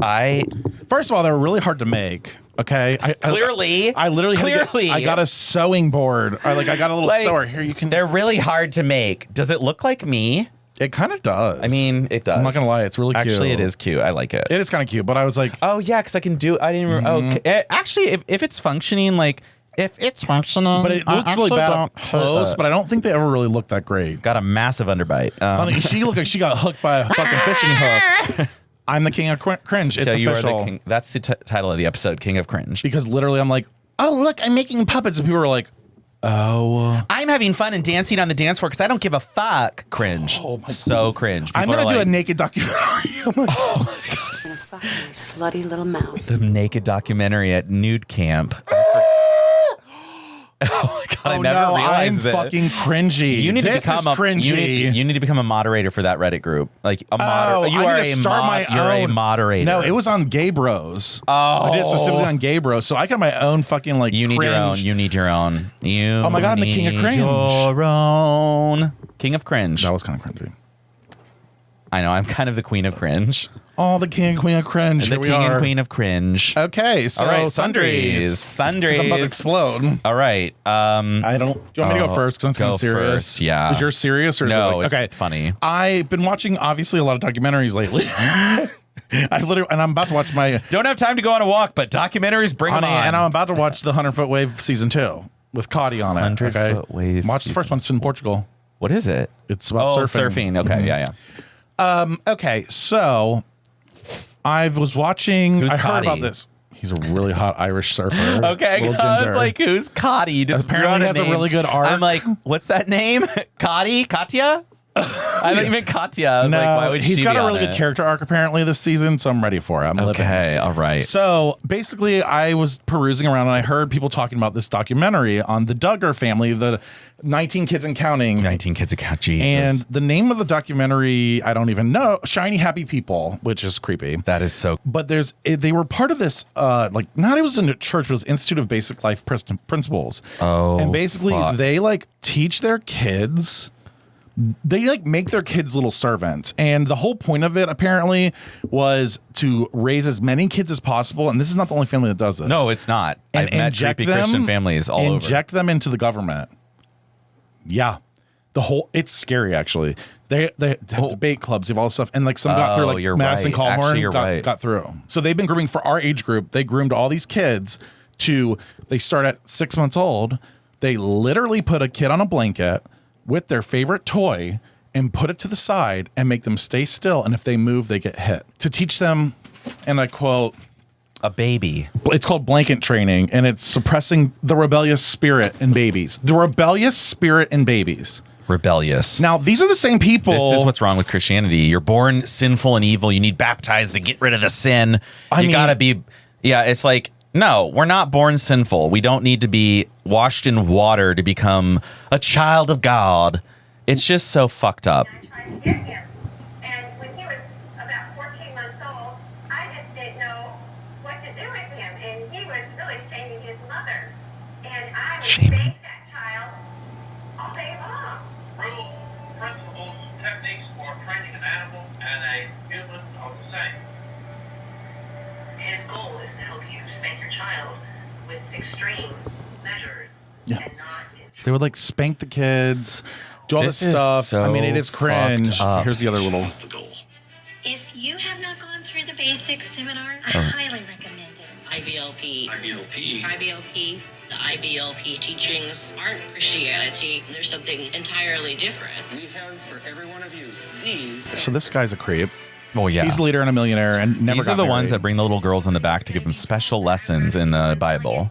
Speaker 1: First of all, they're really hard to make. Okay,
Speaker 2: Clearly.
Speaker 1: I literally had to get-
Speaker 2: Clearly.
Speaker 1: I got a sewing board. I got a little
Speaker 2: Like,
Speaker 1: sewer here. You can.
Speaker 2: They're really hard to make. Does it look like me?
Speaker 1: It kind of does.
Speaker 2: I mean, it does.
Speaker 1: I'm not gonna lie, it's really cute.
Speaker 2: Actually, it is cute. I like it.
Speaker 1: It is kind of cute, but I was like,
Speaker 2: Oh yeah, because I can do. I didn't.
Speaker 1: Mm-hmm.
Speaker 2: Okay. Actually, if it's functioning, like if it's functioning,
Speaker 1: but it
Speaker 2: I
Speaker 1: looks really
Speaker 2: actually
Speaker 1: bad
Speaker 2: don't
Speaker 1: up close.
Speaker 2: hate it.
Speaker 1: But I don't think they ever really look that great.
Speaker 2: Got a massive underbite.
Speaker 1: I mean, she looked like she got hooked by a fucking fishing hook. I'm the king of cringe. It's
Speaker 2: so you
Speaker 1: official.
Speaker 2: are the king. That's the title of the episode, King of Cringe.
Speaker 1: Because literally, I'm like, oh look, I'm making puppets, and people were like, oh.
Speaker 2: I'm having fun and dancing on the dance floor because I don't give a fuck. Cringe. So cringe.
Speaker 1: I'm
Speaker 2: People
Speaker 1: gonna
Speaker 2: are
Speaker 1: do a
Speaker 2: like,
Speaker 1: naked documentary.
Speaker 6: I'm gonna fuck my slutty little mouth.
Speaker 2: the naked documentary at nude camp. Oh my god! I
Speaker 1: Oh
Speaker 2: never
Speaker 1: no, I'm
Speaker 2: realized it.
Speaker 1: fucking cringy.
Speaker 2: You need
Speaker 1: this
Speaker 2: to become
Speaker 1: is
Speaker 2: a
Speaker 1: cringy.
Speaker 2: You need to become a moderator for that Reddit group. Like a moderator. You
Speaker 1: I
Speaker 2: are
Speaker 1: need to
Speaker 2: a
Speaker 1: start my
Speaker 2: You're a
Speaker 1: own
Speaker 2: moderator.
Speaker 1: No, it was on Gay Bros. I did it specifically on Gay Bros, so I got my own fucking like.
Speaker 2: You need your own.
Speaker 1: cringe.
Speaker 2: You need your own. You.
Speaker 1: Oh my God, I'm the king of
Speaker 2: need
Speaker 1: cringe.
Speaker 2: Your own king of cringe.
Speaker 1: That was kind of cringy.
Speaker 2: I know. I'm kind of the queen of cringe.
Speaker 1: Oh, the king and queen of cringe.
Speaker 2: The
Speaker 1: Here we
Speaker 2: king
Speaker 1: are.
Speaker 2: and queen of cringe.
Speaker 1: Okay, so
Speaker 2: All right,
Speaker 1: sundries.
Speaker 2: sundries.
Speaker 1: 'Cause I'm about to explode.
Speaker 2: All right.
Speaker 1: I don't. Do you want me to go
Speaker 2: Oh,
Speaker 1: first? Because I'm kind
Speaker 2: go
Speaker 1: of serious.
Speaker 2: first, yeah.
Speaker 1: Is yours serious or is
Speaker 2: No,
Speaker 1: it like,
Speaker 2: it's
Speaker 1: okay?
Speaker 2: funny.
Speaker 1: I've been watching obviously a lot of documentaries lately. I literally, and I'm about to watch my
Speaker 2: Don't have time to go on a walk, but documentaries bring them
Speaker 1: honey,
Speaker 2: on.
Speaker 1: and I'm about to watch the 100-Foot Wave season 2 with Cody on it.
Speaker 2: 100-Foot Wave
Speaker 1: Watch the first one. It's in Portugal.
Speaker 2: What is it?
Speaker 1: It's about surfing.
Speaker 2: Okay, yeah.
Speaker 1: Okay, so I was watching.
Speaker 2: Who's
Speaker 1: I heard
Speaker 2: Cody?
Speaker 1: about this. He's a really hot Irish surfer.
Speaker 2: Okay,
Speaker 1: Little
Speaker 2: I
Speaker 1: ginger.
Speaker 2: was like, who's Cotty? You just
Speaker 1: Apparently
Speaker 2: threw out
Speaker 1: has a
Speaker 2: name.
Speaker 1: really good arc.
Speaker 2: I'm like, what's that name? Cotty? Katya? I don't even Katya. I was
Speaker 1: no,
Speaker 2: like, why would
Speaker 1: he's
Speaker 2: she
Speaker 1: got
Speaker 2: be
Speaker 1: a
Speaker 2: on
Speaker 1: really
Speaker 2: it?
Speaker 1: good character arc apparently this season, so I'm ready for it. I'm living.
Speaker 2: Okay, all right.
Speaker 1: So basically, I was perusing around and I heard people talking about this documentary on the Duggar family, the 19 Kids and Counting.
Speaker 2: 19 kids account. Jesus.
Speaker 1: And the name of the documentary, I don't even know. Shiny Happy People, which is creepy.
Speaker 2: that is so.
Speaker 1: But they were part of this, like, not it was in a church, but it was Institute of Basic Life Principles.
Speaker 2: Oh,
Speaker 1: and basically,
Speaker 2: fuck.
Speaker 1: they like teach their kids. They like make their kids little servants. And the whole point of it apparently was to raise as many kids as possible. And this is not the only family that does this.
Speaker 2: No, it's not.
Speaker 1: And
Speaker 2: I've met
Speaker 1: inject
Speaker 2: creepy
Speaker 1: them,
Speaker 2: Christian families all over.
Speaker 1: inject them into the government. Yeah. It's scary actually. They have debate clubs, they have all this stuff. And like some got through, like
Speaker 2: you're
Speaker 1: Madison
Speaker 2: right. Actually, you're
Speaker 1: Callhorn
Speaker 2: right.
Speaker 1: got through. So they've been grooming for our age group. They groomed all these kids they start at 6 months old. They literally put a kid on a blanket with their favorite toy and put it to the side and make them stay still. And if they move, they get hit. To teach them, and I quote,
Speaker 2: A baby.
Speaker 1: it's called blanket training, and it's suppressing the rebellious spirit in babies. The rebellious spirit in babies.
Speaker 2: Rebellious.
Speaker 1: Now, these are the same people.
Speaker 2: This is what's wrong with Christianity. You're born sinful and evil. You need baptized to get rid of the sin.
Speaker 1: I
Speaker 2: You
Speaker 1: mean-
Speaker 2: gotta be. Yeah, it's like, no, we're not born sinful. We don't need to be washed in water to become a child of God. It's just so fucked up.
Speaker 9: I tried to get him. And when he was about 14 months old, I just didn't know what to do with him. And he was really shaming his mother. And I would
Speaker 2: Shaming.
Speaker 9: spank that child all day long.
Speaker 10: Rules, principles, techniques for training an animal and a human are the same.
Speaker 8: His goal is to help you spank your child with extreme measures
Speaker 1: Yeah.
Speaker 8: and not.
Speaker 1: So they would like spank the kids, do all this
Speaker 2: This is
Speaker 1: stuff.
Speaker 2: so
Speaker 1: I mean, it is cringe.
Speaker 2: fucked up.
Speaker 1: Here's the other little.
Speaker 10: That's the goal.
Speaker 7: If you have not gone through the basics seminar, I
Speaker 2: Oh.
Speaker 7: highly recommend it.
Speaker 11: IBLP.
Speaker 10: IBLP.
Speaker 11: IBLP. The IBLP teachings aren't Christianity. They're something entirely different.
Speaker 5: We have for every one of you the
Speaker 1: So this guy's a creep.
Speaker 2: Oh, yeah.
Speaker 1: He's the leader and a millionaire, and never.
Speaker 2: These are the ones that bring the little girls in the back to give them special lessons in the Bible.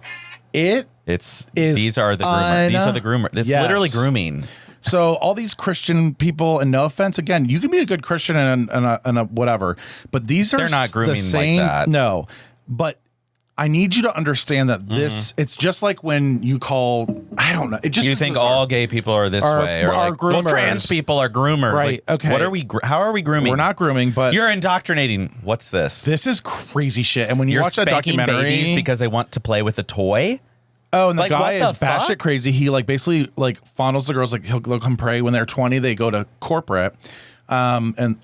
Speaker 2: These are the groomer. It's literally grooming.
Speaker 1: So all these Christian people, and no offense, again, you can be a good Christian and a whatever, but they're
Speaker 2: not grooming
Speaker 1: the same,
Speaker 2: like that.
Speaker 1: No, but I need you to understand that it's just like when you call, I don't know. It just
Speaker 2: you think all gay people are this way, or like, well, trans people are groomers,
Speaker 1: right?
Speaker 2: Like,
Speaker 1: okay.
Speaker 2: What are we? How are we grooming?
Speaker 1: We're not grooming, but
Speaker 2: you're indoctrinating. What's this?
Speaker 1: This is crazy shit. And when you
Speaker 2: you're
Speaker 1: watch that
Speaker 2: spanking
Speaker 1: documentary,
Speaker 2: babies because they want to play with a toy.
Speaker 1: Oh, and the
Speaker 2: like,
Speaker 1: guy
Speaker 2: what
Speaker 1: is
Speaker 2: the
Speaker 1: batshit
Speaker 2: fuck?
Speaker 1: crazy. He like basically like fondles the girls. Like they'll come pray when they're 20. They go to corporate, and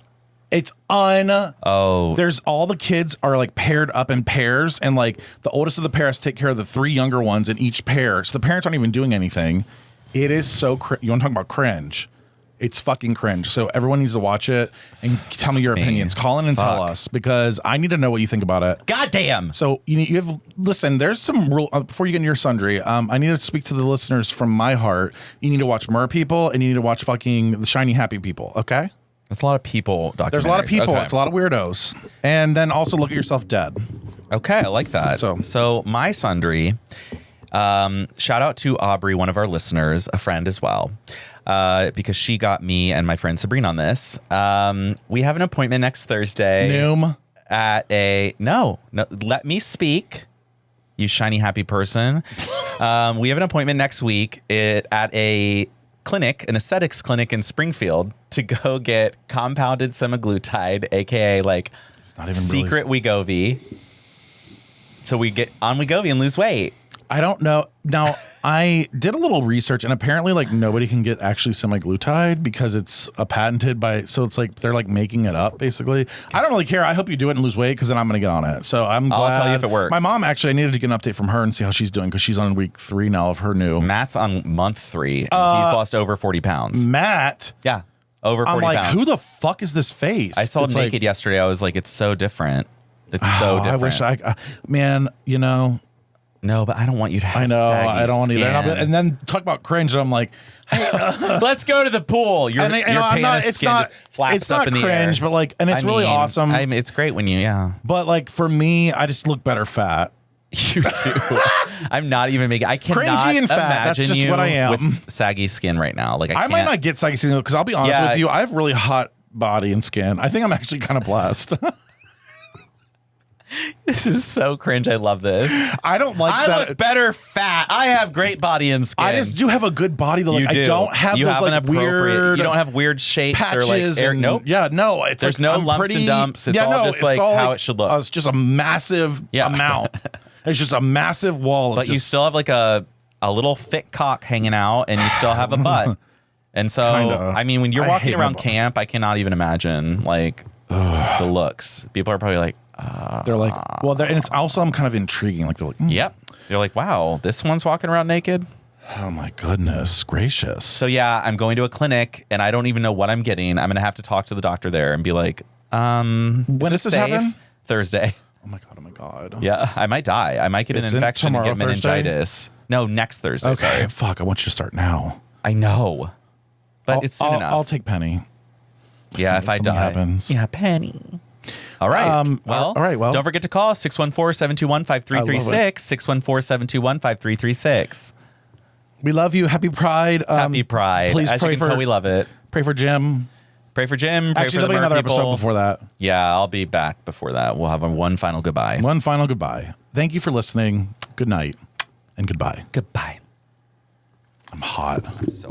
Speaker 1: it's there's all the kids are like paired up in pairs, and like the oldest of the pairs take care of the 3 younger ones in each pair. So the parents aren't even doing anything. It is so you want to talk about cringe? It's fucking cringe. So everyone needs to watch it and tell me your opinions. Call in and tell us, because I need to know what you think about it.
Speaker 2: Goddamn.
Speaker 1: So listen, there's some rule before you get into your sundry. I need to speak to the listeners from my heart. You need to watch Mer People, and you need to watch fucking the Shiny Happy People. Okay.
Speaker 2: That's a lot of people.
Speaker 1: There's a lot of people.
Speaker 2: Okay.
Speaker 1: It's a lot of weirdos. And then also look at yourself dead.
Speaker 2: Okay, I like that. So my sundry. Shout out to Aubrey, one of our listeners, a friend as well. Because she got me and my friend Sabrina on this. We have an appointment next Thursday.
Speaker 1: Noom.
Speaker 2: No, let me speak, you shiny happy person. We have an appointment next week at a clinic, an aesthetics clinic in Springfield, to go get compounded semaglutide, aka like secret Wegovy. So we get on Wegovy and lose weight.
Speaker 1: I don't know. Now, I did a little research, and apparently, like, nobody can get actually semaglutide because it's patented by. So it's like they're like making it up, basically. I don't really care. I hope you do it and lose weight, because then I'm going to get on it. So I'm glad.
Speaker 2: I'll tell you if it works.
Speaker 1: My mom actually, I needed to get an update from her and see how she's doing, because she's on week 3 now of her new.
Speaker 2: Matt's on month 3. And he's lost over 40 pounds.
Speaker 1: Matt.
Speaker 2: Yeah, over 40
Speaker 1: I'm like,
Speaker 2: pounds.
Speaker 1: who the fuck is this face?
Speaker 2: I saw him naked
Speaker 1: like,
Speaker 2: yesterday. I was like, it's so different. It's so different.
Speaker 1: I wish man, you know.
Speaker 2: No, but I don't want you to have
Speaker 1: I know.
Speaker 2: saggy
Speaker 1: I don't want
Speaker 2: skin.
Speaker 1: either. And then talk about cringe, and I'm like,
Speaker 2: let's go to the pool. Your penis skin just flaps up in the air.
Speaker 1: It's not cringe, but like, and it's really awesome.
Speaker 2: I mean, it's great when you,
Speaker 1: But like for me, I just look better fat.
Speaker 2: You do. I'm not even making. I cannot
Speaker 1: cringy and fat.
Speaker 2: imagine
Speaker 1: That's just
Speaker 2: you
Speaker 1: what I am.
Speaker 2: with saggy skin right now. Like
Speaker 1: I might not get saggy skin, because I'll be honest with you, I have really hot body and skin. I think I'm actually kind of blessed.
Speaker 2: This is so cringe. I love this.
Speaker 1: I don't like that.
Speaker 2: I look better fat. I have great body and skin.
Speaker 1: I just do have a good body though. Like,
Speaker 2: You do.
Speaker 1: I don't have
Speaker 2: You
Speaker 1: those
Speaker 2: have an
Speaker 1: like
Speaker 2: appropriate.
Speaker 1: weird.
Speaker 2: You don't have weird shapes
Speaker 1: patches
Speaker 2: or like. Nope.
Speaker 1: Yeah, no. It's
Speaker 2: There's
Speaker 1: like,
Speaker 2: no
Speaker 1: I'm
Speaker 2: lumps
Speaker 1: pretty,
Speaker 2: and dumps. It's all just like how it should look.
Speaker 1: It's just a massive amount. It's just a massive wall.
Speaker 2: But you still have like a little thick cock hanging out, and you still have a butt. And so,
Speaker 1: Kinda.
Speaker 2: I mean, when you're
Speaker 1: I
Speaker 2: walking
Speaker 1: hate my
Speaker 2: around
Speaker 1: butt.
Speaker 2: camp, I cannot even imagine like the looks. People are probably like,
Speaker 1: they're like, well, and it's also I'm kind of intriguing. Like they're like,
Speaker 2: yep. They're like, wow, this one's walking around naked.
Speaker 1: Oh my goodness gracious.
Speaker 2: So yeah, I'm going to a clinic, and I don't even know what I'm getting. I'm gonna have to talk to the doctor there and be like,
Speaker 1: when does this happen?
Speaker 2: Thursday.
Speaker 1: Oh my god.
Speaker 2: Yeah, I might die. I might get an
Speaker 1: Isn't
Speaker 2: infection and
Speaker 1: tomorrow
Speaker 2: get meningitis. No, next Thursday.
Speaker 1: Okay,
Speaker 2: Sorry.
Speaker 1: fuck. I want you to start now.
Speaker 2: I know, but it's soon enough.
Speaker 1: I'll take Penny.
Speaker 2: Yeah, if I
Speaker 1: something
Speaker 2: die.
Speaker 1: happens.
Speaker 2: Yeah, Penny. All right.
Speaker 1: All right. Well,
Speaker 2: don't forget to call 614-721-5336. 614-721-5336.
Speaker 1: We love you. Happy Pride.
Speaker 2: Happy Pride.
Speaker 1: Please
Speaker 2: As
Speaker 1: pray
Speaker 2: you can
Speaker 1: for.
Speaker 2: tell, we love it.
Speaker 1: Pray for Jim.
Speaker 2: Pray for Jim. Pray
Speaker 1: Actually,
Speaker 2: for
Speaker 1: there'll be
Speaker 2: the
Speaker 1: another
Speaker 2: Mer people.
Speaker 1: episode before that.
Speaker 2: Yeah, I'll be back before that. We'll have one final goodbye.
Speaker 1: One final goodbye. Thank you for listening. Good night and goodbye.
Speaker 2: Goodbye.
Speaker 1: I'm hot.
Speaker 2: I'm so